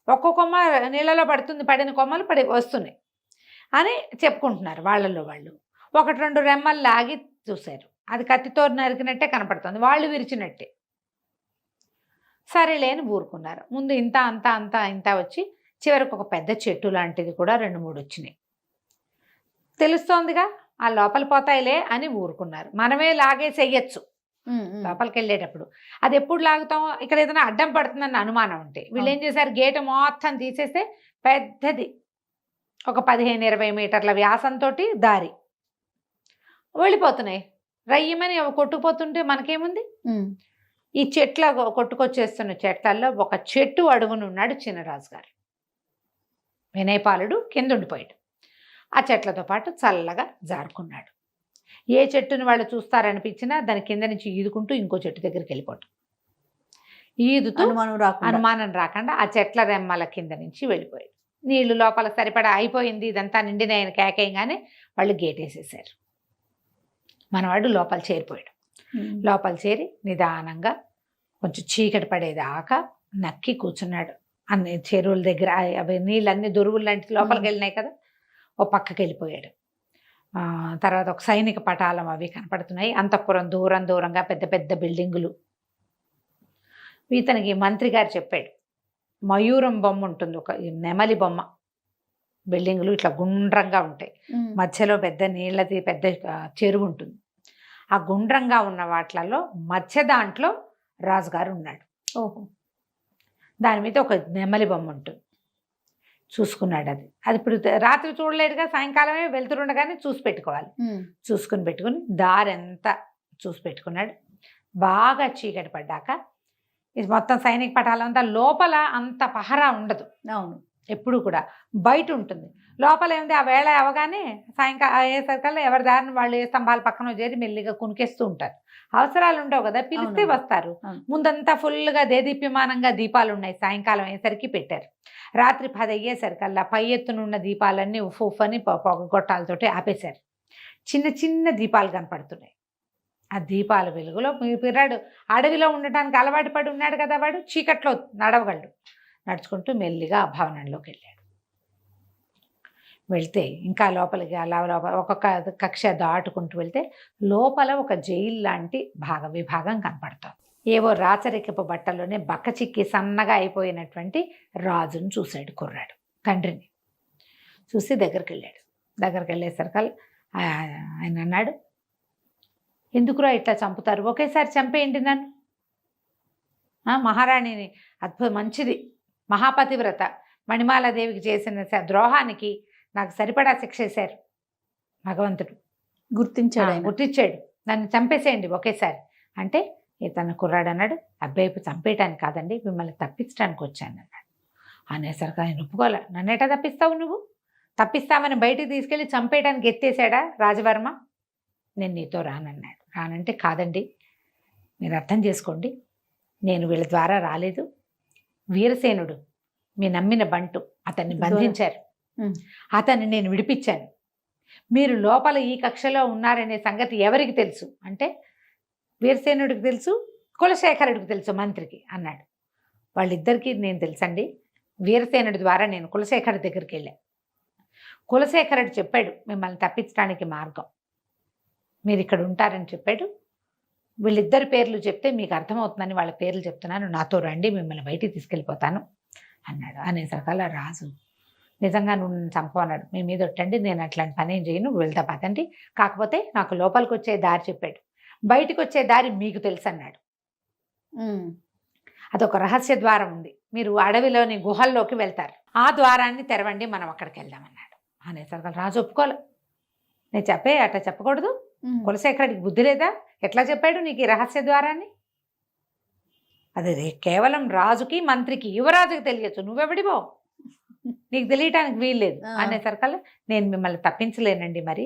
ఒక్కో కొమ్మ నీళ్ళలో పడుతుంది, పడిన కొమ్మలు వస్తున్నాయి అని చెప్పుకుంటున్నారు వాళ్ళలో వాళ్ళు. 1-2 రెమ్మలు లాగి చూశారు, అది కత్తితో నరికినట్టే కనపడుతుంది, వాళ్ళు విరిచినట్టే. సరేలే అని ఊరుకున్నారు. ముందు ఇంత వచ్చి చివరికి ఒక పెద్ద చెట్టు లాంటిది కూడా 2-3 వచ్చినాయి. తెలుస్తోందిగా ఆ లోపల పోతాయిలే అని ఊరుకున్నారు. మనమే లాగేసేయచ్చు లోపలికి వెళ్ళేటప్పుడు. అది ఎప్పుడు లాగుతాం, ఇక్కడ ఏదైనా అడ్డం పడుతుందన్న అనుమానం ఉంటే వీళ్ళు ఏం చేశారు, గేటు మొత్తం తీసేస్తే పెద్దది ఒక 15-20 మీటర్ల వ్యాసంతో దారి వెళ్ళిపోతున్నాయి. రయ్యమని కొట్టుకుపోతుంటే మనకేముంది, ఈ చెట్ల కొట్టుకొచ్చేస్తున్న చెట్లల్లో ఒక చెట్టు అడుగునున్నాడు చిన్నరాజు గారు. వినయపాలుడు కింద ఉండిపోయాడు. ఆ చెట్లతో పాటు చల్లగా జారుకున్నాడు. ఏ చెట్టుని వాళ్ళు చూస్తారనిపించినా దాని కింద నుంచి ఈదుకుంటూ ఇంకో చెట్టు దగ్గరికి వెళ్ళిపోవటం. ఈదుతూ అనుమానం రాకుండా ఆ చెట్ల రెమ్మల కింద నుంచి వెళ్ళిపోయాడు. నీళ్లు లోపల సరిపడా అయిపోయింది, ఇదంతా నిండిన ఆయన కేకేయంగానే వాళ్ళు గేటేసేసారు. మనవాడు లోపల చేరిపోయాడు. లోపల చేరి నిదానంగా కొంచెం చీకటి పడేదాకా నక్కి కూర్చున్నాడు. అన్ని చెరువుల దగ్గర అవి నీళ్ళన్నీ దొరువులు లాంటి లోపలికి వెళ్ళినాయి కదా, ఓ పక్కకి వెళ్ళిపోయాడు. తర్వాత ఒక సైనిక పటాలం అవి కనపడుతున్నాయి. అంతఃపురం దూరంగా పెద్ద పెద్ద బిల్డింగులు. ఇతనికి మంత్రి గారు చెప్పాడు, మయూరం బొమ్మ ఉంటుంది, ఒక నెమలి బొమ్మ. బిల్డింగులు ఇట్లా గుండ్రంగా ఉంటాయి, మధ్యలో పెద్ద నీళ్ళది పెద్ద చెరువు ఉంటుంది. ఆ గుండ్రంగా ఉన్న వాటిలలో మధ్య దాంట్లో రాజుగారు ఉన్నాడు. ఓహో. దాని మీద ఒక నెమలి బొమ్మ ఉంటుంది. చూసుకున్నాడు. అది ఇప్పుడు రాత్రి చూడలేడుగా, సాయంకాలమే వెళ్తుండగానే చూసి పెట్టుకోవాలి. పెట్టుకుని దారి ఎంత చూసి పెట్టుకున్నాడు. బాగా చీకటి పడ్డాక ఇది మొత్తం సైనిక పటాలంతా లోపల అంత పహరా ఉండదు. అవును, ఎప్పుడు కూడా బయట ఉంటుంది. లోపల ఏముంది, ఆ వేళ అవగానే సాయంకాలం అయ్యేసరికల్లా ఎవరి దారిని వాళ్ళు ఏ స్తంభాల పక్కన చేరి మెల్లిగా కునికేస్తూ ఉంటారు. అవసరాలు ఉండవు కదా, పిలిస్తే వస్తారు. ముందంతా ఫుల్గా దేదీప్యమానంగా దీపాలు ఉన్నాయి. సాయంకాలం అయ్యేసరికి పెట్టారు. రాత్రి 10 అయ్యేసరికల్లా పై ఎత్తునున్న దీపాలన్నీ ఉఫ్ అని గొట్టాలతోటి ఆపేశారు. చిన్న చిన్న దీపాలు కనపడుతున్నాయి. ఆ దీపాల వెలుగులో పిర్రాడు అడవిలో ఉండటానికి అలవాటు పడి ఉన్నాడు కదా, వాడు చీకట్లో నడవగలడు. నడుచుకుంటూ మెల్లిగా ఆ భవనంలోకి వెళ్ళాడు. వెళ్తే ఇంకా లోపలికి అలా ఒక్కొక్క కక్ష దాటుకుంటూ వెళ్తే లోపల ఒక జైలు లాంటి విభాగం కనపడుతుంది. ఏవో రాచరికపు బట్టలోనే బక్క చిక్కి సన్నగా అయిపోయినటువంటి రాజును చూశాడు కుర్రాడు. తండ్రిని చూసి దగ్గరికి వెళ్ళాడు. దగ్గరికి వెళ్ళేసరికి ఆయన అన్నాడు, ఎందుకురా ఇట్లా చంపుతారు, ఒకేసారి చంపేయండి నన్ను. మహారాణిని మంచిది, మహాపతివ్రత మణిమాలాదేవికి చేసిన ద్రోహానికి నాకు సరిపడా శిక్ష వేశారు. భగవంతుడు గుర్తించాడు, నన్ను చంపేసేయండి ఒకేసారి అంటే. తన కుర్రాడు అన్నాడు, అబ్బాయి చంపేయటానికి కాదండి, మిమ్మల్ని తప్పించడానికి వచ్చాను అన్నాడు. అనేసరికి ఆయన ఒప్పుకోలే. నన్నేటా తప్పిస్తావు నువ్వు? తప్పిస్తామని బయటికి తీసుకెళ్ళి చంపేయడానికి ఎత్తేసాడా రాజవర్మ? నేను నీతో రానన్నాడు. రానంటే కాదండి, మీరు అర్థం చేసుకోండి, నేను వీళ్ళ ద్వారా రాలేదు. వీరసేనుడు మీ నమ్మిన బంటు అతన్ని బంధించారు, అతన్ని నేను విడిపించాను. మీరు లోపల ఈ కక్షలో ఉన్నారనే సంగతి ఎవరికి తెలుసు అంటే వీరసేనుడికి తెలుసు, కులశేఖరుడికి తెలుసు, మంత్రికి అన్నాడు. వాళ్ళిద్దరికీ నేను తెలుసండి. వీరసేనుడి ద్వారా నేను కులశేఖరుడి దగ్గరికి వెళ్ళాను. కులశేఖరుడు చెప్పాడు మిమ్మల్ని తప్పించడానికి మార్గం, మీరు ఇక్కడ ఉంటారని చెప్పాడు. వీళ్ళిద్దరి పేర్లు చెప్తే మీకు అర్థమవుతుందని వాళ్ళ పేర్లు చెప్తున్నాను, నాతో రండి, మిమ్మల్ని బయటికి తీసుకెళ్ళిపోతాను అన్నాడు. అనేసరికల్లా రాజు, నిజంగా నువ్వు చంపన్నాడు, మీ మీద ఒట్టండి, నేను అట్లాంటి పని ఏం చేయను, వెళ్తా పదండి. కాకపోతే నాకు లోపలికి వచ్చే దారి చెప్పాడు, బయటకు వచ్చే దారి మీకు తెలుసు అన్నాడు. అదొక రహస్య ద్వారం ఉంది, మీరు అడవిలోని గుహల్లోకి వెళ్తారు, ఆ ద్వారాన్ని తెరవండి, మనం అక్కడికి వెళ్దామన్నాడు. అనేసరికి రాజు ఒప్పుకోలే. నేను అట్లా చెప్పకూడదు, కులశేఖరుడికి బుద్ధి లేదా, ఎట్లా చెప్పాడు నీకు ఈ రహస్య ద్వారాన్ని? అది కేవలం రాజుకి మంత్రికి యువరాజుకి తెలియచ్చు, నువ్వెవడివో నీకు తెలియటానికి వీల్లేదు. అనేసరికల్లా నేను మిమ్మల్ని తప్పించలేనండి, మరి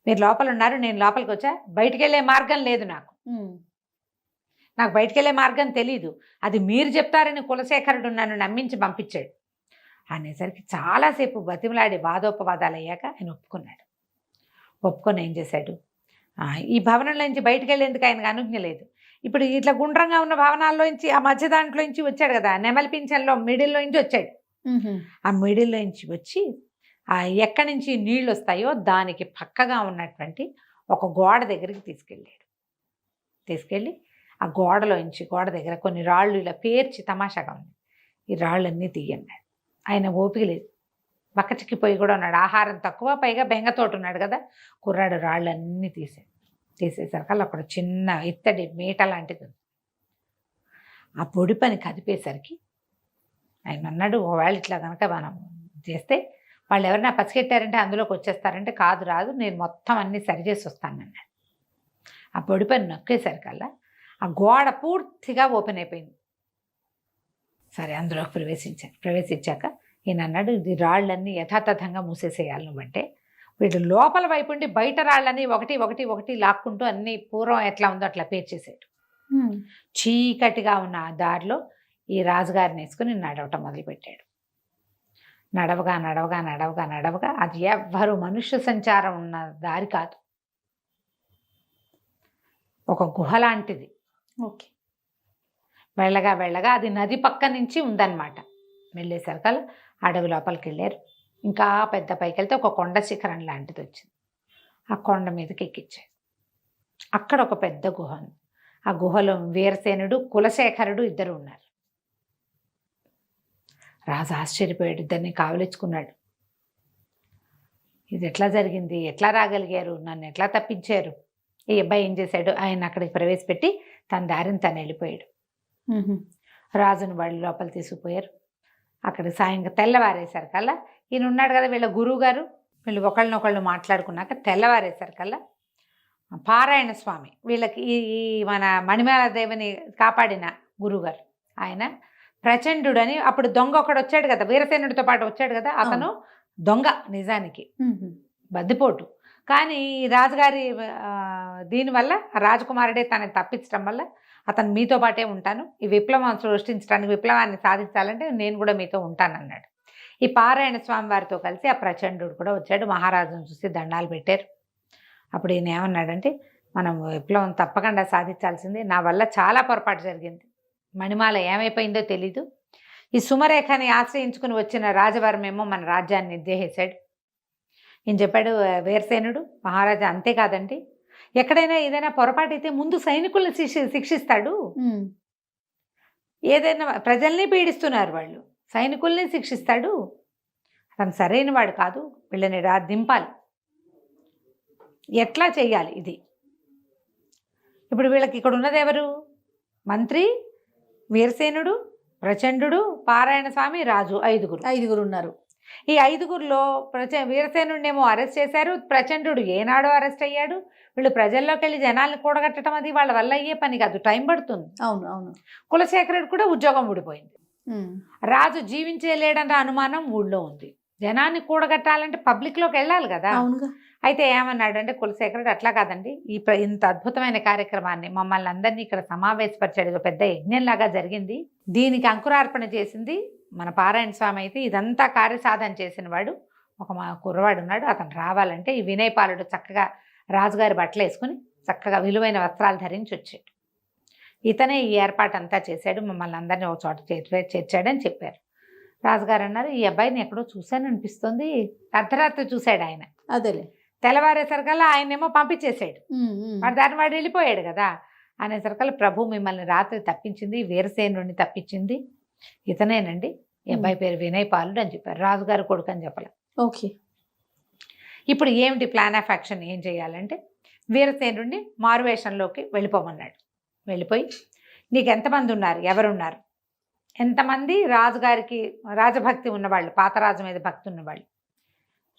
మీరు లోపల ఉన్నారు, నేను లోపలికి వచ్చా, బయటికి వెళ్ళే మార్గం లేదు, నాకు బయటికి వెళ్ళే మార్గం తెలీదు, అది మీరు చెప్తారని కులశేఖరుడు నన్ను నమ్మించి పంపించాడు. అనేసరికి చాలాసేపు బతిమలాడి వాదోపవాదాలు అయ్యాక ఆయన ఒప్పుకున్నాడు. ఒప్పుకొని ఏం చేశాడు, ఈ భవనంలోంచి బయటికి వెళ్ళేందుకు ఆయనకు అనుజ్ఞ లేదు. ఇప్పుడు ఇట్లా గుండ్రంగా ఉన్న భవనాల్లోంచి ఆ మధ్య దాంట్లోంచి వచ్చాడు కదా, నెమలి పింఛన్లో మిడిల్లోంచి వచ్చాడు. ఆ మిడిల్లోంచి వచ్చి ఎక్కడి నుంచి నీళ్ళు వస్తాయో దానికి పక్కగా ఉన్నటువంటి ఒక గోడ దగ్గరికి తీసుకెళ్ళి ఆ గోడ దగ్గర కొన్ని రాళ్ళు ఇలా పేర్చి తమాషాగా ఉంది, ఈ రాళ్ళన్నీ తీయన్నాడు. ఆయన ఓపిక లేదు, బక్కచిక్కిపోయి కూడా ఉన్నాడు, ఆహారం తక్కువ, పైగా బెంగతోటి ఉన్నాడు కదా. కుర్రాడు రాళ్ళన్నీ తీసేసరికి అక్కడ చిన్న ఇత్తడి మీట లాంటిది ఉంది. ఆ పొడి పని కదిపేసరికి ఆయన అన్నాడు, ఒకవేళ ఇట్లా కనుక మనం చేస్తే వాళ్ళు ఎవరైనా పసిగెట్టారంటే అందులోకి వచ్చేస్తారంటే, కాదు రాదు, నేను మొత్తం అన్నీ సరిచేసి వస్తానన్నాడు. ఆ పొడి పని నొక్కేసరికల్లా ఆ గోడ పూర్తిగా ఓపెన్ అయిపోయింది. సరే అందులోకి ప్రవేశించాక ఈయన అన్నాడు, ఇది రాళ్ళన్నీ యథాతథంగా మూసేసేయాలి నువ్వంటే. వీడు లోపల వైపు ఉండి బయట రాళ్ళని ఒకటి ఒకటి ఒకటి లాక్కుంటూ అన్ని పూర్వం ఎట్లా ఉందో అట్లా పేర్చేసాడు. చీకటిగా ఉన్న ఆ దారిలో ఈ రాజుగారిని వేసుకుని నడవటం మొదలుపెట్టాడు. నడవగా నడవగా నడవగా నడవగా అది ఎవ్వరు మనుష్య సంచారం ఉన్న దారి కాదు, ఒక గుహ లాంటిది. ఓకే. వెళ్ళగా వెళ్ళగా అది నది పక్క నుంచి ఉందన్నమాట. వెళ్ళేసరికల్లా అడవి లోపలికి వెళ్ళారు. ఇంకా పెద్ద పైకి వెళ్తే ఒక కొండ శిఖరం లాంటిది వచ్చింది. ఆ కొండ మీదకి ఎక్కించారు. అక్కడ ఒక పెద్ద గుహ ఉంది. ఆ గుహలో వీరసేనుడు, కులశేఖరుడు ఇద్దరు ఉన్నారు. రాజు ఆశ్చర్యపోయాడు, ఇద్దరిని కావలించుకున్నాడు. ఇది ఎట్లా జరిగింది, ఎట్లా రాగలిగారు, నన్ను ఎట్లా తప్పించారు? ఈ అబ్బాయి ఏం చేశాడు, ఆయన అక్కడికి ప్రవేశపెట్టి తన దారిని తను వెళ్ళిపోయాడు. రాజును వాళ్ళు లోపల తీసుకుపోయారు. అక్కడ సాయంగా తెల్లవారేసరికల్లా ఈయన ఉన్నాడు కదా, వీళ్ళ గురువు గారు, వీళ్ళు ఒకళ్ళనొకళ్ళు మాట్లాడుకున్నాక తెల్లవారేసరికల్లా పారాయణ స్వామి, వీళ్ళకి ఈ మన మణిమాల దేవిని కాపాడిన గురువుగారు, ఆయన ప్రచండు అని, అప్పుడు దొంగ ఒకడు వచ్చాడు కదా, వీరసేనుడితో పాటు వచ్చాడు కదా, అతను దొంగ నిజానికి, బద్దిపోటు. కానీ ఈ రాజుగారి దీనివల్ల రాజకుమారుడే తనని తప్పించడం వల్ల అతను మీతో పాటే ఉంటాను, ఈ విప్లవం సృష్టించడానికి, విప్లవాన్ని సాధించాలంటే నేను కూడా మీతో ఉంటానన్నాడు. ఈ పారాయణ స్వామి వారితో కలిసి ఆ ప్రచండు కూడా వచ్చాడు. మహారాజును చూసి దండాలు పెట్టారు. అప్పుడు ఈయన ఏమన్నాడంటే, మనం విప్లవం తప్పకుండా సాధించాల్సింది, నా వల్ల చాలా పొరపాటు జరిగింది, మణిమాల ఏమైపోయిందో తెలీదు, ఈ సుమరేఖని ఆశ్రయించుకుని వచ్చిన రాజవర్మేమో మన రాజ్యాన్ని నిర్దేశించాడు. ఈయన చెప్పాడు వీరసేనుడు, మహారాజా అంతేకాదండి, ఎక్కడైనా ఏదైనా పొరపాటు అయితే ముందు సైనికుల్ని శిక్షిస్తాడు, ఏదైనా ప్రజల్ని పీడిస్తున్నారు వాళ్ళు, సైనికుల్ని శిక్షిస్తాడు, అతను సరైన వాడు కాదు, వీళ్ళని దింపాలి, ఎట్లా చెయ్యాలి ఇది. ఇప్పుడు వీళ్ళకి ఇక్కడ ఉన్నది ఎవరు? మంత్రి, వీరసేనుడు, ప్రచండు, పారాయణ స్వామి, రాజు, ఐదుగురు ఉన్నారు. ఈ ఐదుగురిలో వీరసేనుడినేమో అరెస్ట్ చేశారు, ప్రచండు ఏనాడో అరెస్ట్ అయ్యాడు. వీళ్ళు ప్రజల్లోకి వెళ్ళి జనాల్ని కూడగట్టడం అది వాళ్ళ వల్ల అయ్యే పని కాదు, టైం పడుతుంది. అవును అవును. కులశేఖరుడు కూడా ఉద్యోగం ఊడిపోయింది. రాజు జీవించలేడన్న అనుమానం ఊళ్ళో ఉంది. జనాన్ని కూడగట్టాలంటే పబ్లిక్లోకి వెళ్ళాలి కదా. అయితే ఏమన్నాడంటే కులశేఖరుడు, అట్లా కాదండి, ఇంత అద్భుతమైన కార్యక్రమాన్ని మమ్మల్ని అందరినీ ఇక్కడ సమావేశపరిచాడు, పెద్ద యజ్ఞంలాగా జరిగింది, దీనికి అంకురార్పణ చేసింది మన పారాయణ స్వామి అయితే, ఇదంతా కార్యసాధన చేసిన వాడు ఒక మా కుర్రవాడు ఉన్నాడు, అతను రావాలంటే ఈ వినయపాలుడు చక్కగా రాజుగారి బట్టలు వేసుకుని చక్కగా విలువైన వస్త్రాలు ధరించి వచ్చాడు, ఇతనే ఈ ఏర్పాటు అంతా చేశాడు, మమ్మల్ని అందరినీ ఒక చోట చేర్చాడని చెప్పారు. రాజుగారు అన్నారు, ఈ అబ్బాయిని ఎక్కడో చూశాను అనిపిస్తుంది, అర్ధరాత్రి చూశాడు ఆయన. అదేలే. తెల్లవారేసరికల్లా ఆయనేమో పంపించేశాడు, వాడు దాన్ని వాడు వెళ్ళిపోయాడు కదా. అనేసరికల్లా ప్రభు మిమ్మల్ని రాత్రి తప్పించింది, వీరసేనుడిని తప్పించింది ఇతనేనండి, ఈ అబ్బాయి పేరు వినయపాలుడు అని చెప్పారు. రాజుగారు కొడుకు అని చెప్పలే. ఓకే. ఇప్పుడు ఏమిటి ప్లాన్ ఆఫ్ యాక్షన్, ఏం చేయాలంటే వీరసేనుడిని మారువేషంలోకి వెళ్ళిపోమన్నాడు. వెళ్ళిపోయి నీకు ఎంతమంది ఉన్నారు, ఎవరున్నారు, ఎంతమంది రాజుగారికి రాజభక్తి ఉన్నవాళ్ళు, పాతరాజు మీద భక్తి ఉన్నవాళ్ళు,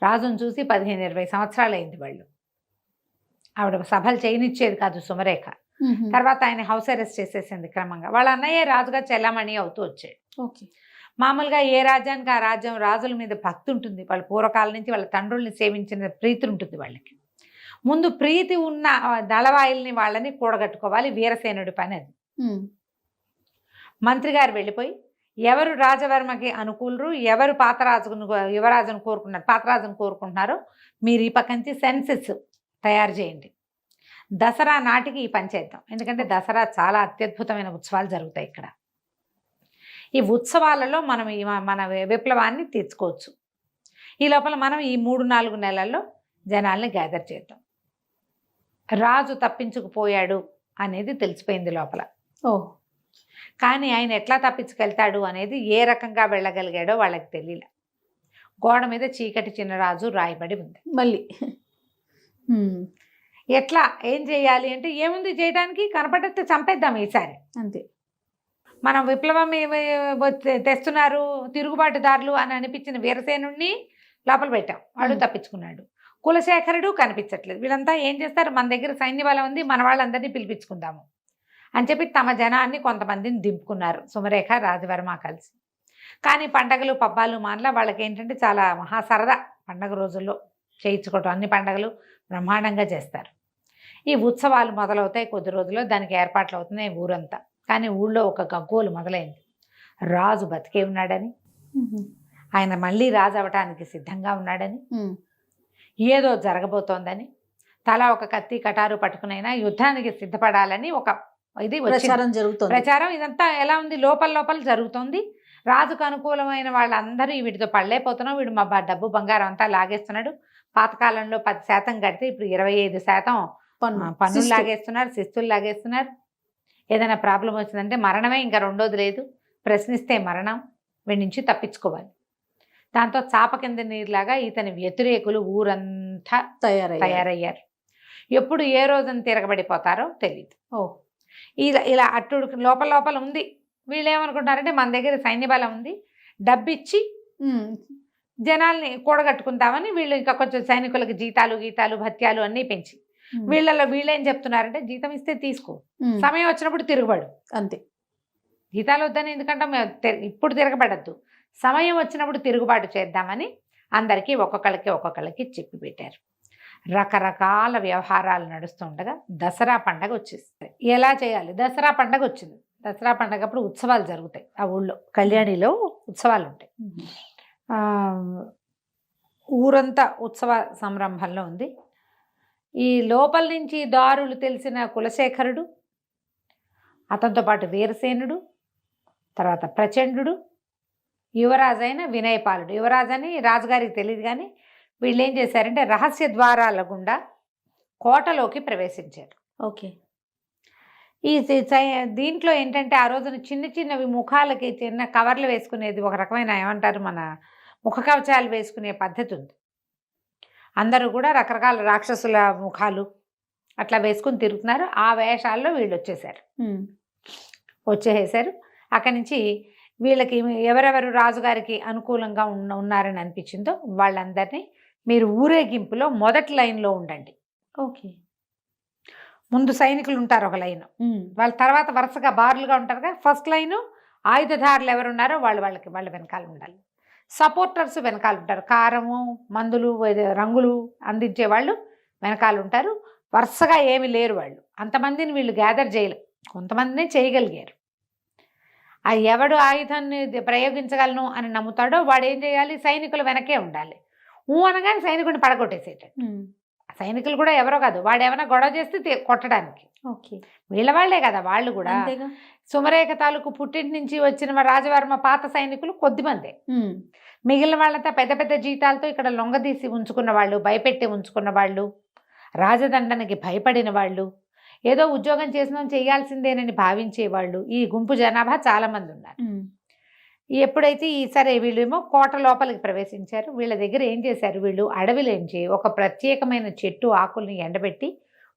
రాజును చూసి 15-20 సంవత్సరాలు అయింది వాళ్ళు, ఆవిడ సభలు చేయనిచ్చేది కాదు సుమరేఖ. తర్వాత ఆయన హౌస్ అరెస్ట్ చేసేసింది క్రమంగా. వాళ్ళ అన్నయ్య రాజుగా చెల్లమణి అవుతూ వచ్చాడు. ఓకే. మామూలుగా ఏ రాజ్యానికి ఆ రాజ్యం రాజుల మీద భక్తి ఉంటుంది, వాళ్ళ పూర్వకాలం నుంచి వాళ్ళ తండ్రుల్ని సేవించిన ప్రీతి ఉంటుంది వాళ్ళకి. ముందు ప్రీతి ఉన్న దళవాయిల్ని వాళ్ళని కూడగట్టుకోవాలి, వీరసేనుడి పని అది. మంత్రి గారు వెళ్ళిపోయి ఎవరు రాజవర్మకి అనుకూలరు, ఎవరు యువరాజును కోరుకుంటున్నారో మీరు ఈ పక్క నుంచి సెన్సెస్ తయారు చేయండి, దసరా నాటికి ఈ పని చేద్దాం. ఎందుకంటే దసరా చాలా అత్యద్భుతమైన ఉత్సవాలు జరుగుతాయి ఇక్కడ. ఈ ఉత్సవాలలో మనం మన విప్లవాన్ని తీర్చుకోవచ్చు. ఈ లోపల మనం ఈ 3-4 నెలల్లో జనాల్ని గ్యాదర్ చేద్దాం. రాజు తప్పించుకుపోయాడు అనేది తెలిసిపోయింది లోపల. కానీ ఆయన ఎట్లా తప్పించుకెళ్తాడు అనేది, ఏ రకంగా వెళ్ళగలిగాడో వాళ్ళకి తెలియలే. గోడ మీద చీకటి చిన్నరాజు రాయబడి ఉంది. మళ్ళీ ఎట్లా ఏం చేయాలి అంటే, ఏముంది చేయడానికి, కనపడితే చంపేద్దాం ఈసారి అంతే. మనం విప్లవం తెస్తున్నారు తిరుగుబాటుదారులు అని అనిపించిన వీరసేనుడిని లోపల పెట్టాం, వాడు తప్పించుకున్నాడు. కులశేఖరుడు కనిపించట్లేదు. వీళ్ళంతా ఏం చేస్తారు, మన దగ్గర సైన్య బలం ఉంది, మన వాళ్ళందరినీ పిలిపించుకుందాము అని చెప్పి తమ జనాన్ని కొంతమందిని దింపుకున్నారు సుమరేఖ, రాజవర్మ కలిసి. కానీ పండగలు పబ్బాలు మానలా వాళ్ళకి ఏంటంటే చాలా మహా సరదా పండగ రోజుల్లో చేయించుకోవటం. అన్ని పండగలు బ్రహ్మాండంగా చేస్తారు. ఈ ఉత్సవాలు మొదలవుతాయి కొద్ది రోజుల్లో, దానికి ఏర్పాట్లు అవుతున్నాయి ఊరంతా. కానీ ఊళ్ళో ఒక గగ్గోలు మొదలైంది. రాజు బతికే ఉన్నాడని, ఆయన మళ్ళీ రాజు అవటానికి సిద్ధంగా ఉన్నాడని, ఏదో జరగబోతోందని, తలా ఒక కత్తి కటారు పట్టుకునైనా యుద్ధానికి సిద్ధపడాలని ఒక ఇది ప్రచారం జరుగుతుంది. ప్రచారం ఇదంతా ఎలా ఉంది, లోపల లోపల జరుగుతోంది. రాజుకు అనుకూలమైన వాళ్ళందరూ వీటితో పడలేకపోతున్నాం, వీడు మా డబ్బు బంగారం అంతా లాగేస్తున్నాడు. పాతకాలంలో 10% కడితే ఇప్పుడు 25% పన్నులు లాగేస్తున్నారు, శిస్తులు లాగేస్తున్నారు. ఏదైనా ప్రాబ్లం వచ్చిందంటే మరణమే, ఇంకా రెండోది లేదు. ప్రశ్నిస్తే మరణం, వీడి నుంచి తప్పించుకోవాలి. దాంతో చాప కింద నీరులాగా ఇతని వ్యతిరేకులు ఊరంతా తయారయ్యారు. ఎప్పుడు ఏ రోజున తిరగబడిపోతారో తెలియదు. ఇలా అట్టుడు లోపల లోపల ఉంది. వీళ్ళు ఏమనుకుంటారంటే మన దగ్గర సైన్య బలం ఉంది, డబ్బిచ్చి జనాల్ని కూడగట్టుకుందామని వీళ్ళు ఇంకా కొంచెం సైనికులకి జీతాలు భత్యాలు అన్నీ పెంచి, వీళ్ళేం చెప్తున్నారంటే జీతం ఇస్తే తీసుకో, సమయం వచ్చినప్పుడు తిరగబడు అంతే. జీతాలు వద్దని ఎందుకంటే ఇప్పుడు తిరగబడద్దు, సమయం వచ్చినప్పుడు తిరుగుబాటు చేద్దామని అందరికీ ఒక్కొక్కళ్ళకి చెప్పి పెట్టారు. రకరకాల వ్యవహారాలు నడుస్తుండగా దసరా పండగ వచ్చేస్తుంది. ఎలా చేయాలి? దసరా పండగ వచ్చింది. దసరా పండగ అప్పుడు ఉత్సవాలు జరుగుతాయి. ఆ ఊళ్ళో కళ్యాణిలో ఉత్సవాలు ఉంటాయి. ఊరంతా ఉత్సవ సంరంభంలో ఉంది. ఈ లోపల నుంచి దారులు తెలిసిన కులశేఖరుడు, అతనితో పాటు వీరసేనుడు, తర్వాత ప్రచండు, యువరాజైన వినయపాలుడు. యువరాజని రాజుగారికి తెలియదు, కానీ వీళ్ళు ఏం చేశారంటే రహస్య ద్వారాల గుండా కోటలోకి ప్రవేశించారు. ఓకే. ఈ దీంట్లో ఏంటంటే ఆ రోజున చిన్నవి ముఖాలకి చిన్న కవర్లు వేసుకునేది, ఒక రకమైన ఏమంటారు మన ముఖ కవచాలు వేసుకునే పద్ధతి ఉంది. అందరూ కూడా రకరకాల రాక్షసుల ముఖాలు అట్లా వేసుకుని తిరుగుతున్నారు. ఆ వేషాల్లో వీళ్ళు వచ్చేసారు. అక్కడి నుంచి వీళ్ళకి ఎవరెవరు రాజుగారికి అనుకూలంగా ఉన్నారని అనిపించిందో వాళ్ళందరినీ మీరు ఊరేగింపులో మొదటి లైన్లో ఉండండి. ఓకే. ముందు సైనికులు ఉంటారు ఒక లైను, వాళ్ళ తర్వాత వరుసగా బారులుగా ఉంటారుగా. ఫస్ట్ లైను ఆయుధదారులు ఎవరున్నారో వాళ్ళ వెనకాల ఉండాలి. సపోర్టర్స్ వెనకాల ఉంటారు. కారము, మందులు, రంగులు అందించే వాళ్ళు వెనకాల ఉంటారు. వరుసగా ఏమి లేరు వాళ్ళు. అంతమందిని వీళ్ళు గ్యాదర్ చేయలేరు, కొంతమందినే చేయగలిగారు. ఆ ఎవడు ఆయుధాన్ని ప్రయోగించగలను అని నమ్ముతాడో వాడు ఏం చేయాలి, సైనికులు వెనకే ఉండాలి. అనగానే సైనికుడిని పడగొట్టేసేటట్టు. సైనికులు కూడా ఎవరో కాదు, వాడు ఏమైనా గొడవ చేస్తే కొట్టడానికి. ఓకే. వీళ్ళ వాళ్లే కదా వాళ్ళు కూడా. సుమరేఖ తాలూకు పుట్టింటి నుంచి వచ్చిన రాజవర్మ పాత సైనికులు కొద్దిమందే. మిగిలిన వాళ్ళంతా పెద్ద పెద్ద జీతాలతో ఇక్కడ లొంగదీసి ఉంచుకున్న వాళ్ళు, భయపెట్టి ఉంచుకున్న వాళ్ళు, రాజదండనకి భయపడిన వాళ్ళు, ఏదో ఉద్యోగం చేసినా చేయాల్సిందేనని భావించేవాళ్ళు. ఈ గుంపు జనాభా చాలామంది ఉన్నారు. ఎప్పుడైతే సరే వీళ్ళేమో కోట లోపలికి ప్రవేశించారు. వీళ్ళ దగ్గర ఏం చేశారు, వీళ్ళు అడవిలోంచి ఒక ప్రత్యేకమైన చెట్టు ఆకుల్ని ఎండబెట్టి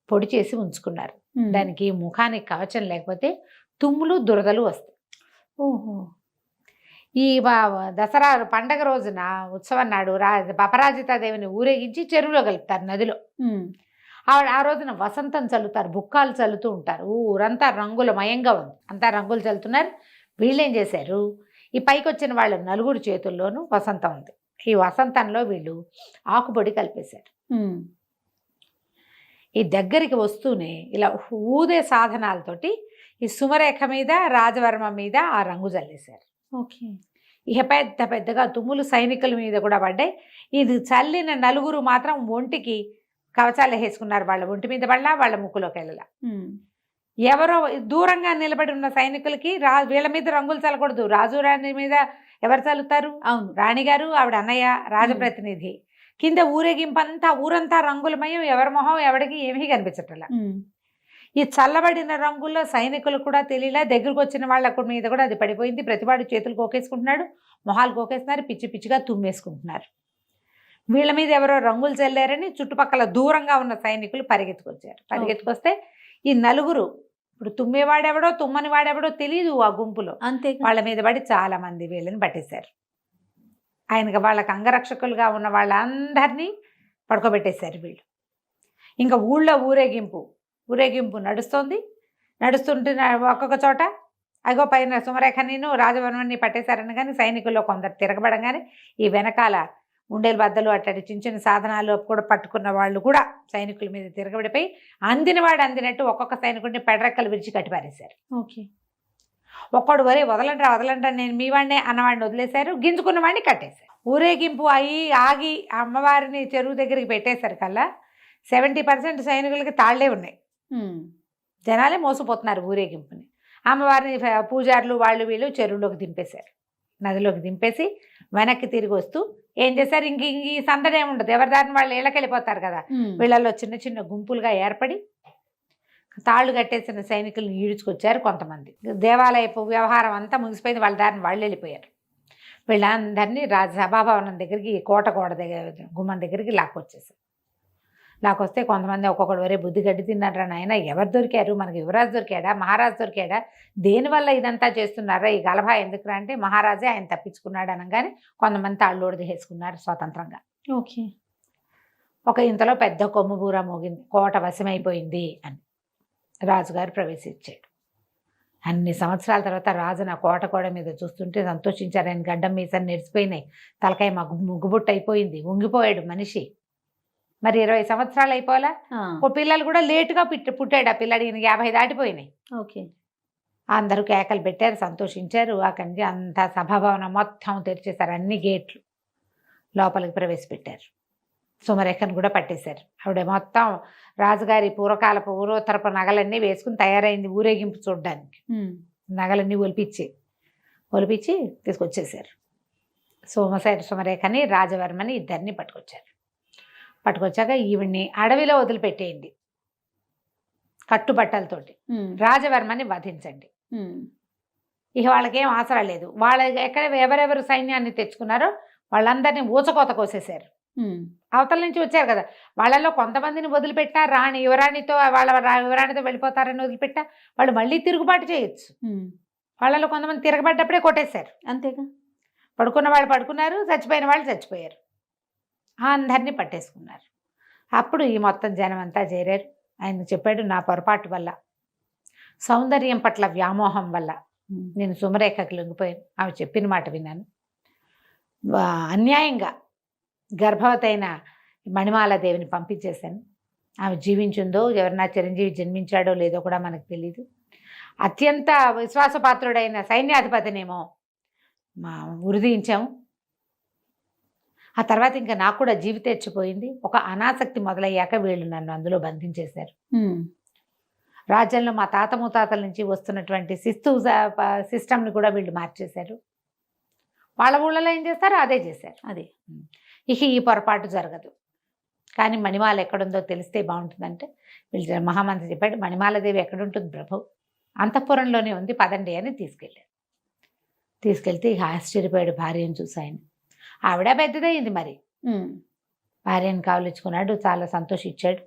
పొడి చేసి ఉంచుకున్నారు. దానికి ముఖానికి కవచం లేకపోతే తుమ్ములు దురదలు వస్తాయి. ఓహో. ఈ దసరా పండగ రోజున ఉత్సవం నాడు అపరాజితాదేవిని ఊరేగించి చెరువులో కలుపుతారు, నదిలో. ఆ రోజున వసంతం చల్లుతారు, బుక్కాలు చల్లుతూ ఉంటారు. ఊరంతా రంగులమయంగా ఉంది, అంతా రంగులు చల్లుతున్నారు. వీళ్ళేం చేశారు, ఈ పైకి వచ్చిన వాళ్ళ నలుగురు చేతుల్లోనూ వసంతం ఉంది. ఈ వసంతంలో వీళ్ళు ఆకుపొడి కలిపేశారు. ఈ దగ్గరికి వస్తూనే ఇలా ఊదే సాధనాలతోటి ఈ సుమరేఖ మీద, రాజవర్మ మీద ఆ రంగు చల్లేశారు. ఓకే. ఇక పెద్దగా తుమ్ములు సైనికుల మీద కూడా పడ్డాయి. ఇది చల్లిన నలుగురు మాత్రం ఒంటికి కవచాలు వేసుకున్నారు. వాళ్ళ ఒంటి మీద పడలా, వాళ్ళ ముక్కులోకి వెళ్ళలా. ఎవరో దూరంగా నిలబడి ఉన్న సైనికులకి వీళ్ళ మీద రంగులు చల్లకూడదు. రాజు రాణి మీద ఎవరు చల్లుతారు? అవును, రాణిగారు, ఆవిడ అన్నయ్య, రాజప్రతినిధి. కింద ఊరేగింపంతా ఊరంతా రంగులమయం, ఎవరి మొహం ఎవడికి ఏమీ కనిపించట్లా. ఈ చల్లబడిన రంగుల్లో సైనికులు కూడా తెలియలా. దగ్గరకు వచ్చిన వాళ్ళ మీద కూడా అది పడిపోయింది. ప్రతివాడు చేతులు కోకేసుకుంటున్నాడు, మొహాలు కోకేస్తున్నారు, పిచ్చి పిచ్చిగా తుమ్మేసుకుంటున్నారు. వీళ్ళ మీద ఎవరో రంగులు చల్లారని చుట్టుపక్కల దూరంగా ఉన్న సైనికులు పరిగెత్తుకొచ్చారు. పరిగెత్తుకొస్తే ఈ నలుగురు, ఇప్పుడు తుమ్మేవాడెవడో తుమ్మని వాడెవడో తెలియదు ఆ గుంపులో, అంతే. వాళ్ళ మీద పడి చాలా మంది వీళ్ళని పట్టేశారు. ఆయనకి వాళ్ళకి అంగరక్షకులుగా ఉన్న వాళ్ళందరినీ పడుకోబెట్టేశారు వీళ్ళు. ఇంకా ఊళ్ళో ఊరేగింపు నడుస్తుంటే ఒక్కొక్క చోట అగో పైన సుమరేఖని రాజవర్మని పట్టేశారని కానీ సైనికుల్లో కొందరు తిరగబడంగానే ఈ వెనకాల ఉండేలు బద్దలు అట్టడి చిన్న చిన్న సాధనాలు కూడా పట్టుకున్న వాళ్ళు కూడా సైనికుల మీద తిరగబడిపోయి అందినవాడు అందినట్టు ఒక్కొక్క సైనికుడిని పెడరెక్కలు విరిచి కట్టిపారేశారు. ఓకే. ఒక్కడు వరే వదలంటా నేను మీ వాడినే అన్నవాడిని వదిలేశారు, గింజుకున్న వాడిని కట్టేశారు. ఊరేగింపు అయ్యి ఆగి అమ్మవారిని చెరువు దగ్గరికి పెట్టేశారు కల్లా 70% సైనికులకి తాళ్లే ఉన్నాయి. జనాలే మోసపోతున్నారు ఊరేగింపుని. అమ్మవారిని పూజారులు వాళ్ళు వీళ్ళు చెరువులోకి దింపేశారు. నదిలోకి దింపేసి వెనక్కి తిరిగి వస్తూ ఏం చేశారు, ఇంక ఈ సందడి ఏముండదు, ఎవరి దారిని వాళ్ళు ఇళ్ళకి వెళ్ళిపోతారు కదా. వీళ్ళల్లో చిన్న చిన్న గుంపులుగా ఏర్పడి తాళ్ళు కట్టేసిన సైనికులను ఈడ్చుకొచ్చారు కొంతమంది. దేవాలయపు వ్యవహారం అంతా ముగిసిపోయింది, వాళ్ళ దారిని వాళ్ళు వెళ్ళిపోయారు. వీళ్ళందరినీ సభాభవనం దగ్గరికి, కోట దగ్గర గుమ్మం దగ్గరికి లాక్కొచ్చేసారు. లాక్కొస్తే కొంతమంది ఒక్కొక్కడు వరే బుద్ధి గడ్డి తిన్నారా నాయన, ఎవరు దొరికారు, మనకి యువరాజు దొరికాడా, మహారాజు దొరికాడా, దేనివల్ల ఇదంతా చేస్తున్నారా, ఈ గలభా ఎందుకురా అంటే మహారాజే ఆయన తప్పించుకున్నాడు అనగానే కొంతమంది తాళ్ళోడు వేసుకున్నారు స్వతంత్రంగా. ఓకే. ఒక ఇంతలో పెద్ద కొమ్ము బూర మోగింది, కోట వశమైపోయింది అని రాజుగారు ప్రవేశించాడు. అన్ని సంవత్సరాల తర్వాత రాజు నా కోట కోడ మీద చూస్తుంటే సంతోషించారు. ఆయన గడ్డం మీసని నెరిసిపోయినాయి, తలకాయ ముగ్గుబుట్టు అయిపోయింది, ఉంగిపోయాడు మనిషి. మరి 20 సంవత్సరాలు అయిపోవాలా. పిల్లలు కూడా లేటుగా పుట్టాడు ఆ పిల్లాడు, ఈయన 50 దాటిపోయినాయి. ఓకే. అందరూ కేకలు పెట్టారు, సంతోషించారు. అక్కడి నుంచి అంతా సభాభవనం మొత్తం తెరిచేశారు, అన్ని గేట్లు లోపలికి ప్రవేశపెట్టారు. సుమరేఖను కూడా పట్టేశారు. ఆవిడ మొత్తం రాజుగారి పూర్వోత్తరపు నగలన్నీ వేసుకుని తయారైంది ఊరేగింపు చూడడానికి. నగలన్నీ ఒలిపించి తీసుకొచ్చేసారు. సుమరేఖని రాజవర్మని ఇద్దరిని పట్టుకొచ్చాక ఈవిడ్ని అడవిలో వదిలిపెట్టేయండి కట్టుబట్టలతోటి, రాజవర్మని వధించండి. ఇక వాళ్ళకేం ఆసరా లేదు. ఎవరెవరు సైన్యాన్ని తెచ్చుకున్నారో వాళ్ళందరినీ ఊచకోత కోసేశారు. అవతల నుంచి వచ్చారు కదా, వాళ్ళలో కొంతమందిని వదిలిపెట్టా, యువరాణితో యువరాణితో వెళ్ళిపోతారని వదిలిపెట్టా, వాళ్ళు మళ్ళీ తిరుగుబాటు చేయొచ్చు. వాళ్ళలో కొంతమంది తిరగబడ్డప్పుడే కొట్టేశారు. అంతేగా, పడుకున్న వాళ్ళు పడుకున్నారు, చచ్చిపోయిన వాళ్ళు చచ్చిపోయారు. అందరినీ పట్టేసుకున్నారు. అప్పుడు ఈ మొత్తం జనం అంతా చేరారు. ఆయన చెప్పాడు, నా పొరపాటు వల్ల, సౌందర్యం పట్ల వ్యామోహం వల్ల నేను సుమరేఖకి లొంగిపోయాను. ఆమె చెప్పిన మాట విన్నాను. అన్యాయంగా గర్భవతి అయిన మణిమాలాదేవిని పంపించేశాను. ఆమె జీవించిందో, ఎవరన్నా చిరంజీవి జన్మించాడో లేదో కూడా మనకు తెలీదు. అత్యంత విశ్వాసపాత్రుడైన సైన్యాధిపతినేమో ఉరిదించాము. ఆ తర్వాత ఇంకా నాకు కూడా జీవితేచ్చిపోయింది. ఒక అనాసక్తి మొదలయ్యాక వీళ్ళు నన్ను అందులో బంధించేశారు. రాజ్యంలో మా తాత ముత్తాతల నుంచి వస్తున్నటువంటి సిస్టమ్ని కూడా వీళ్ళు మార్చేశారు. వాళ్ళ ఊళ్ళలో ఏం చేస్తారో అదే చేశారు. అదే ఇక ఈ పొరపాటు జరగదు. కానీ మణిమాల ఎక్కడుందో తెలిస్తే బాగుంటుందంటే వీళ్ళు మహామంత్రి చెప్పాడు, మణిమాలదేవి ఎక్కడుంటుంది ప్రభు, అంతఃపురంలోనే ఉంది, పదండి అని తీసుకెళ్తే ఇక ఆశ్చర్యపోయాడు భార్యను చూసి ఆయన. ఆవిడ పెద్దదయింది, మరి భార్యను కావలించుకున్నాడు, చాలా సంతోషించాడు.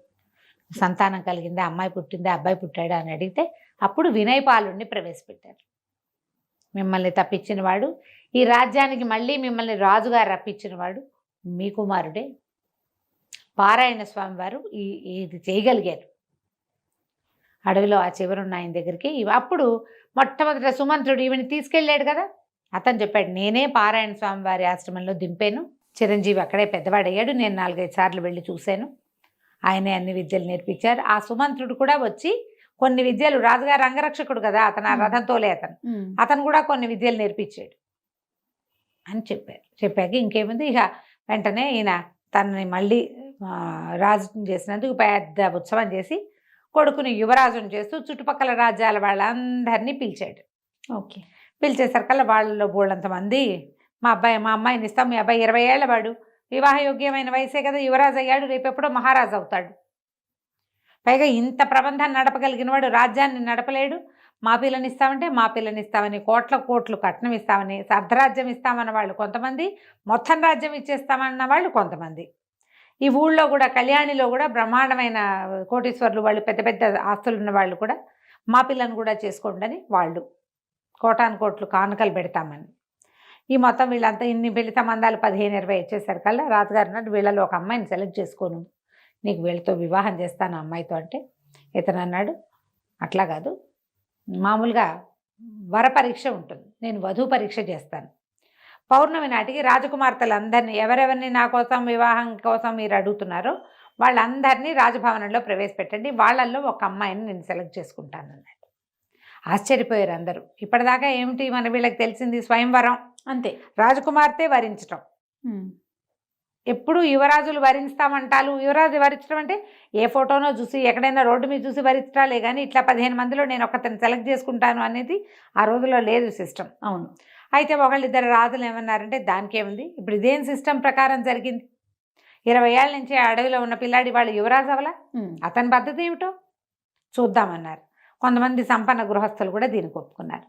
సంతానం కలిగింది, అమ్మాయి పుట్టింది, అబ్బాయి పుట్టాడు అని అడిగితే అప్పుడు వినయపాలుడిని ప్రవేశపెట్టారు. మిమ్మల్ని తప్పించిన వాడు, ఈ రాజ్యానికి మళ్ళీ మిమ్మల్ని రాజుగారు రప్పించినవాడు మీ కుమారుడే పారాయణ స్వామి వారు ఇది చేయగలిగారు. అడవిలో ఆ చివరున్న ఆయన దగ్గరికి అప్పుడు మొట్టమొదట సుమంత్రుడు ఈవిని తీసుకెళ్ళాడు కదా, అతను చెప్పాడు, నేనే పారాయణ స్వామి వారి ఆశ్రమంలో దింపాను. చిరంజీవి అక్కడే పెద్దవాడయ్యాడు, నేను 4-5 సార్లు వెళ్ళి చూశాను, ఆయనే అన్ని విద్యలు నేర్పించారు. ఆ సుమంత్రుడు కూడా వచ్చి కొన్ని విద్యలు, రాజుగారు అంగరక్షకుడు కదా అతను, ఆ రథంతోలే అతను కూడా కొన్ని విద్యలు నేర్పించాడు అని చెప్పారు. చెప్పాక ఇంకేముంది, ఇక వెంటనే ఈయన తనని మళ్ళీ రాజుని చేసినందుకు పెద్ద ఉత్సవం చేసి కొడుకుని యువరాజుని చేస్తూ చుట్టుపక్కల రాజ్యాల వాళ్ళందరినీ పిలిచాడు. ఓకే. పిలిచేసరికల్లా వాళ్ళలో బోళ్ళంతమంది మా అమ్మాయిని ఇస్తాం, మీ అబ్బాయి 20 ఏళ్ల వాడు, వివాహయోగ్యమైన వయసే కదా, యువరాజు అయ్యాడు, రేపెప్పుడో మహారాజు అవుతాడు, పైగా ఇంత ప్రబంధాన్ని నడపగలిగిన వాడు రాజ్యాన్ని నడపలేడు, మా పిల్లని ఇస్తామంటే మా పిల్లని ఇస్తామని, కోట్లు కట్నం ఇస్తామని, అర్ధరాజ్యం ఇస్తామన్న వాళ్ళు కొంతమంది, మొత్తం రాజ్యం ఇచ్చేస్తామన్న వాళ్ళు కొంతమంది. ఈ ఊళ్ళో కూడా కళ్యాణిలో కూడా బ్రహ్మాండమైన కోటీశ్వరులు వాళ్ళు, పెద్ద పెద్ద ఆస్తులు ఉన్న వాళ్ళు కూడా మా పిల్లని కూడా చేసుకోండి అని వాళ్ళు కోటాను కానుకలు పెడతామని. ఈ మొత్తం వీళ్ళంతా ఇన్ని పెళ్లి సంబంధాలు 15-20 ఇచ్చేసరికల్లా రాజుగారు అన్నాడు, వీళ్ళలో ఒక అమ్మాయిని సెలెక్ట్ చేసుకోను, నీకు వీళ్ళతో వివాహం చేస్తాను అమ్మాయితో. అంటే ఇతను అన్నాడు, అట్లా కాదు, మామూలుగా వర పరీక్ష ఉంటుంది, నేను వధూ పరీక్ష చేస్తాను. పౌర్ణమి నాటికి రాజకుమార్తెలందరినీ ఎవరెవరిని నా కోసం వివాహం కోసం మీరు అడుగుతున్నారో వాళ్ళందరినీ రాజభవనంలో ప్రవేశపెట్టండి, వాళ్ళల్లో ఒక అమ్మాయిని నేను సెలెక్ట్ చేసుకుంటాను అన్నాడు. ఆశ్చర్యపోయారు అందరూ. ఇప్పటిదాకా ఏమిటి మన వీళ్ళకి తెలిసింది స్వయంవరం, అంతే. రాజకుమార్తె వరించటం. ఎప్పుడు యువరాజులు వరిస్తామంటారు. యువరాజు వరించడం అంటే ఏ ఫోటోనో చూసి ఎక్కడైనా రోడ్డు మీద చూసి వరించడాలే కానీ ఇట్లా 15 మందిలో నేను ఒకరిని సెలెక్ట్ చేసుకుంటాను అనేది ఆ రోజుల్లో లేదు సిస్టమ్. అవును. అయితే ఒకళ్ళిద్దరు రాజులు ఏమన్నారంటే దానికి ఏముంది, ఇప్పుడు ఇదేం సిస్టమ్ ప్రకారం జరిగింది, 20 ఏళ్ళ నుంచి అడవిలో ఉన్న పిల్లాడి వాళ్ళు యువరాజు అవలా, అతని పద్ధతి ఏమిటో చూద్దామన్నారు. కొంతమంది సంపన్న గృహస్థులు కూడా దీనికి ఒప్పుకున్నారు.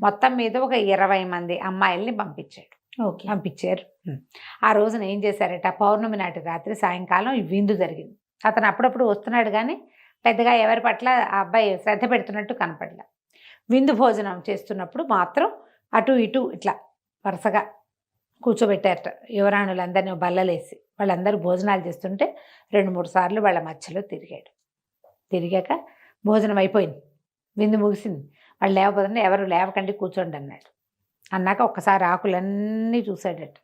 మొత్తం మీద ఒక 20 మంది అమ్మాయిల్ని పంపించారు. ఆ రోజున ఏం చేశారట, పౌర్ణమి నాటి రాత్రి సాయంకాలం ఈ విందు జరిగింది. అతను అప్పుడప్పుడు వస్తున్నాడు కానీ పెద్దగా ఎవరి పట్ల ఆ అబ్బాయి శ్రద్ధ పెడుతున్నట్టు కనపడలే. విందు భోజనం చేస్తున్నప్పుడు మాత్రం అటు ఇటు ఇట్లా వరుసగా కూర్చోబెట్టారట యువరాణులందరినీ బల్లలేసి. వాళ్ళందరూ భోజనాలు చేస్తుంటే 2-3 సార్లు వాళ్ళ మధ్యలో తిరిగాక భోజనం అయిపోయింది, విందు ముగిసింది. వాళ్ళు లేవబోతుంటే ఎవరు లేవకండి కూర్చోండి అన్నాడు. అన్నాక ఒక్కసారి ఆకులన్నీ చూశాడట.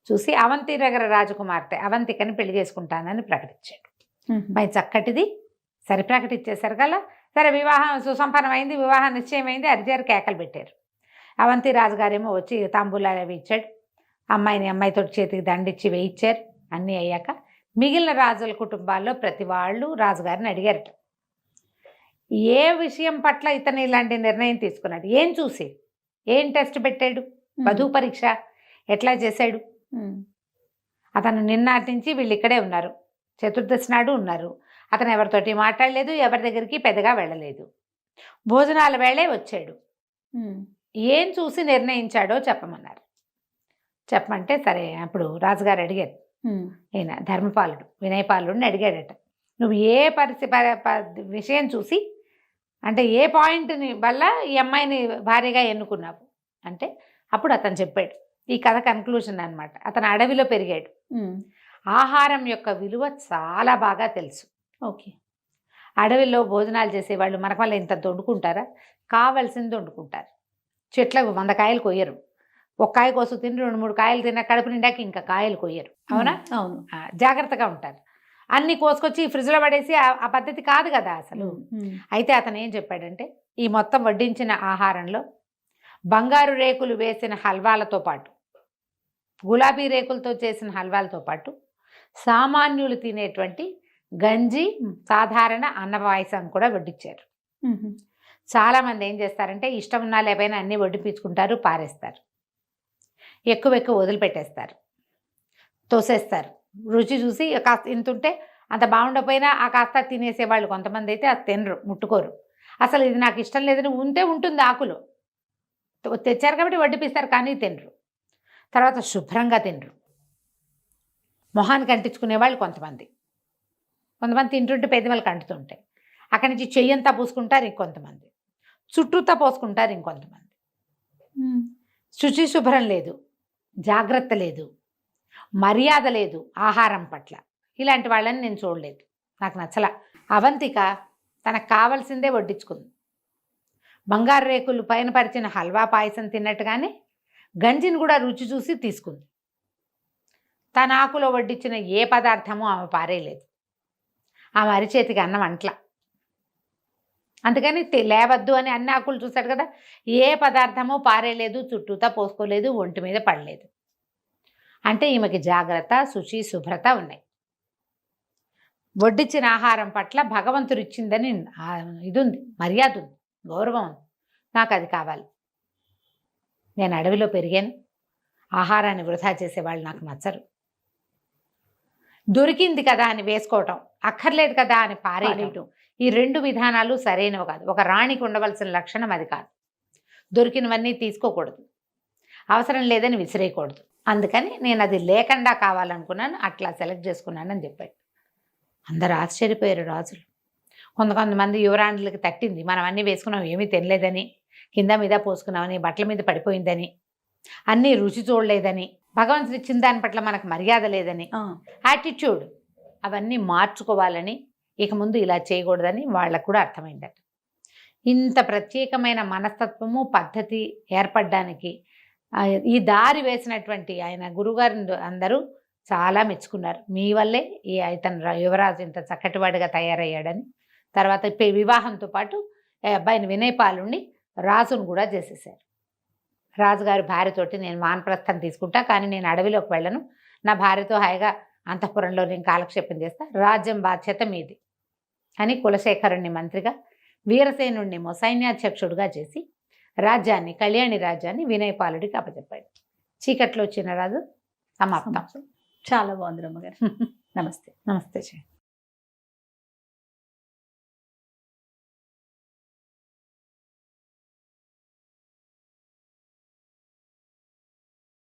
చూసి అవంతి నగర రాజకుమార్తె అవంతికని పెళ్లి చేసుకుంటానని ప్రకటించాడు. మరి చక్కటిది సరే ప్రకటించేశారు కదా. సరే వివాహం సుసంపన్నమైంది, వివాహం నిశ్చయమైంది. అరిజారు కేకలు పెట్టారు. అవంతి రాజుగారేమో వచ్చి తాంబూలాలు అవి ఇచ్చాడు. అమ్మాయితో చేతికి దండిచ్చి వేయించారు. అన్నీ అయ్యాక మిగిలిన రాజుల కుటుంబాల్లో ప్రతి వాళ్ళు రాజుగారిని అడిగారట, ఏ విషయం పట్ల ఇతను ఇలాంటి నిర్ణయం తీసుకున్నాడు, ఏం చూసి, ఏం టెస్ట్ పెట్టాడు, వధూ పరీక్ష ఎట్లా చేశాడు. అతను నిన్నటి నుంచి వీళ్ళు ఇక్కడే ఉన్నారు, చతుర్దశి నాడు ఉన్నారు. అతను ఎవరితోటి మాట్లాడలేదు, ఎవరి దగ్గరికి పెద్దగా వెళ్ళలేదు. భోజనాల వేళే వచ్చాడు. ఏం చూసి నిర్ణయించాడో చెప్పమన్నారు. చెప్పమంటే సరే అప్పుడు రాజుగారు అడిగారు, ఈయన ధర్మపాలుడు వినయపాలుడిని అడిగాడట, నువ్వు ఏ విషయం చూసి అంటే ఏ పాయింట్ని వల్ల ఈ అమ్మాయిని భార్యగా ఎన్నుకున్నావు అంటే అప్పుడు అతను చెప్పాడు. ఈ కథ కన్క్లూషన్ అనమాట. అతను అడవిలో పెరిగాడు. ఆహారం యొక్క విలువ చాలా బాగా తెలుసు. ఓకే. అడవిలో భోజనాలు చేసేవాళ్ళు మనకు వల్ల ఇంత వండుకుంటారా, కావాల్సింది వండుకుంటారు. చెట్లకు 100 కాయలు కొయ్యరు, ఒక కాయ కోసం తిని 2-3 కాయలు తిన్న కడుపు నిండాక ఇంకా కాయలు కొయ్యరు. అవునా? అవును. జాగ్రత్తగా ఉంటారు. అన్ని కోసుకొచ్చి ఫ్రిడ్జ్లో పడేసి ఆ పద్ధతి కాదు కదా అసలు. అయితే అతను ఏం చెప్పాడంటే ఈ మొత్తం వడ్డించిన ఆహారంలో బంగారు రేకులు వేసిన హల్వాలతో పాటు, గులాబీ రేకులతో చేసిన హల్వాలతో పాటు సామాన్యులు తినేటువంటి గంజి, సాధారణ అన్న పాయసం కూడా వడ్డించారు. చాలామంది ఏం చేస్తారంటే ఇష్టం ఉన్నా లేకపోయినా అన్నీ వడ్డించుకుంటారు, పారేస్తారు, ఎక్కువ వదిలిపెట్టేస్తారు, తోసేస్తారు. రుచి చూసి కాస్త ఇంతుంటే అంత బాగుండకపోయినా ఆ కాస్త తినేసేవాళ్ళు కొంతమంది అయితే అది తినరు, ముట్టుకోరు. అసలు ఇది నాకు ఇష్టం లేదని ఉంటుంది ఆకులో, తెచ్చారు కాబట్టి వడ్డిపిస్తారు కానీ తినరు. తర్వాత శుభ్రంగా తినరు. మొహానికి అంటించుకునేవాళ్ళు కొంతమంది తింటుంటే పెద్దవాళ్ళకి అంటుతుంటాయి. అక్కడి నుంచి చెయ్యంతా పూసుకుంటారు ఇంకొంతమంది, చుట్టూతా పోసుకుంటారు ఇంకొంతమంది. శుచి శుభ్రం లేదు, జాగ్రత్త లేదు, మర్యాద లేదు ఆహారం పట్ల. ఇలాంటి వాళ్ళని నేను చూడలేదు, నాకు నచ్చల. అవంతిక తనకు కావాల్సిందే వడ్డించుకుంది. బంగారు రేకులు పైన పరిచిన హల్వా పాయసం తిన్నట్టుగానే గంజిని కూడా రుచి చూసి తీసుకుంది. తన ఆకులో వడ్డించిన ఏ పదార్థమో ఆమె పారేయలేదు. ఆమె అరిచేతికి అన్నం అంట్ల. అందుకని లేవద్దు అని అన్ని ఆకులు చూశాడు కదా, ఏ పదార్థమో పారేయలేదు, చుట్టూతా పోసుకోలేదు, ఒంటి మీద పడలేదు. అంటే ఈమెకి జాగ్రత్త, శుచి, శుభ్రత ఉన్నాయి. వడ్డించిన ఆహారం పట్ల భగవంతుడు ఇచ్చిందని ఇది ఉంది, మర్యాద ఉంది, గౌరవం ఉంది. నాకు అది కావాలి. నేను అడవిలో పెరిగాను, ఆహారాన్ని వృధా చేసేవాళ్ళు నాకు నచ్చరు. దొరికింది కదా అని వేసుకోవటం, అక్కర్లేదు కదా అని పారేయటం, ఈ 2 విధానాలు సరైనవి కాదు. ఒక రాణికి ఉండవలసిన లక్షణం అది కాదు. దొరికినవన్నీ తీసుకోకూడదు, అవసరం లేదని విసిరేయకూడదు. అందుకని నేను అది లేకుండా కావాలనుకున్నాను, అట్లా సెలెక్ట్ చేసుకున్నానని చెప్పాడు. అందరూ ఆశ్చర్యపోయారు రాజులు. కొంతమంది యువరాణులకి తట్టింది, మనం అన్నీ వేసుకున్నాం ఏమీ తినలేదని, కింద మీద పోసుకున్నామని, బట్టల మీద పడిపోయిందని, అన్నీ రుచి చూడలేదని, భగవంతుడు ఇచ్చిన దాని పట్ల మనకు మర్యాద లేదని, యాటిట్యూడ్ అవన్నీ మార్చుకోవాలని, ఇక ముందు ఇలా చేయకూడదని వాళ్ళకు కూడా అర్థమైందట. ఇంత ప్రత్యేకమైన మనస్తత్వము పద్ధతి ఏర్పడడానికి ఈ దారి వేసినటువంటి ఆయన గురుగారు అందరూ చాలా మెచ్చుకున్నారు. మీ వల్లే ఈ ఇతను యువరాజు ఇంత చక్కటివాడిగా తయారయ్యాడని. తర్వాత వివాహంతో పాటు అబ్బాయిని వినయపాలుని రాజును కూడా చేసేసారు. రాజుగారి భార్యతోటి నేను వానప్రస్థం తీసుకుంటా, కానీ నేను అడవిలోకి వెళ్ళను, నా భార్యతో హాయిగా అంతఃపురంలో నేను కాలక్షేపం చేస్తా, రాజ్యం బాధ్యత మీది అని కులశేఖరుణ్ణి మంత్రిగా, వీరసేనుణ్ణి సైన్యాధ్యక్షుడుగా చేసి రాజ్యాన్ని, కళ్యాణి రాజ్యాన్ని వినయపాలుడికి అప్పచెప్పాడు. చీకట్లో వచ్చిన రాజు సమాప్తం. చాలా బాగుంది రమ్మగారు. నమస్తే. నమస్తే.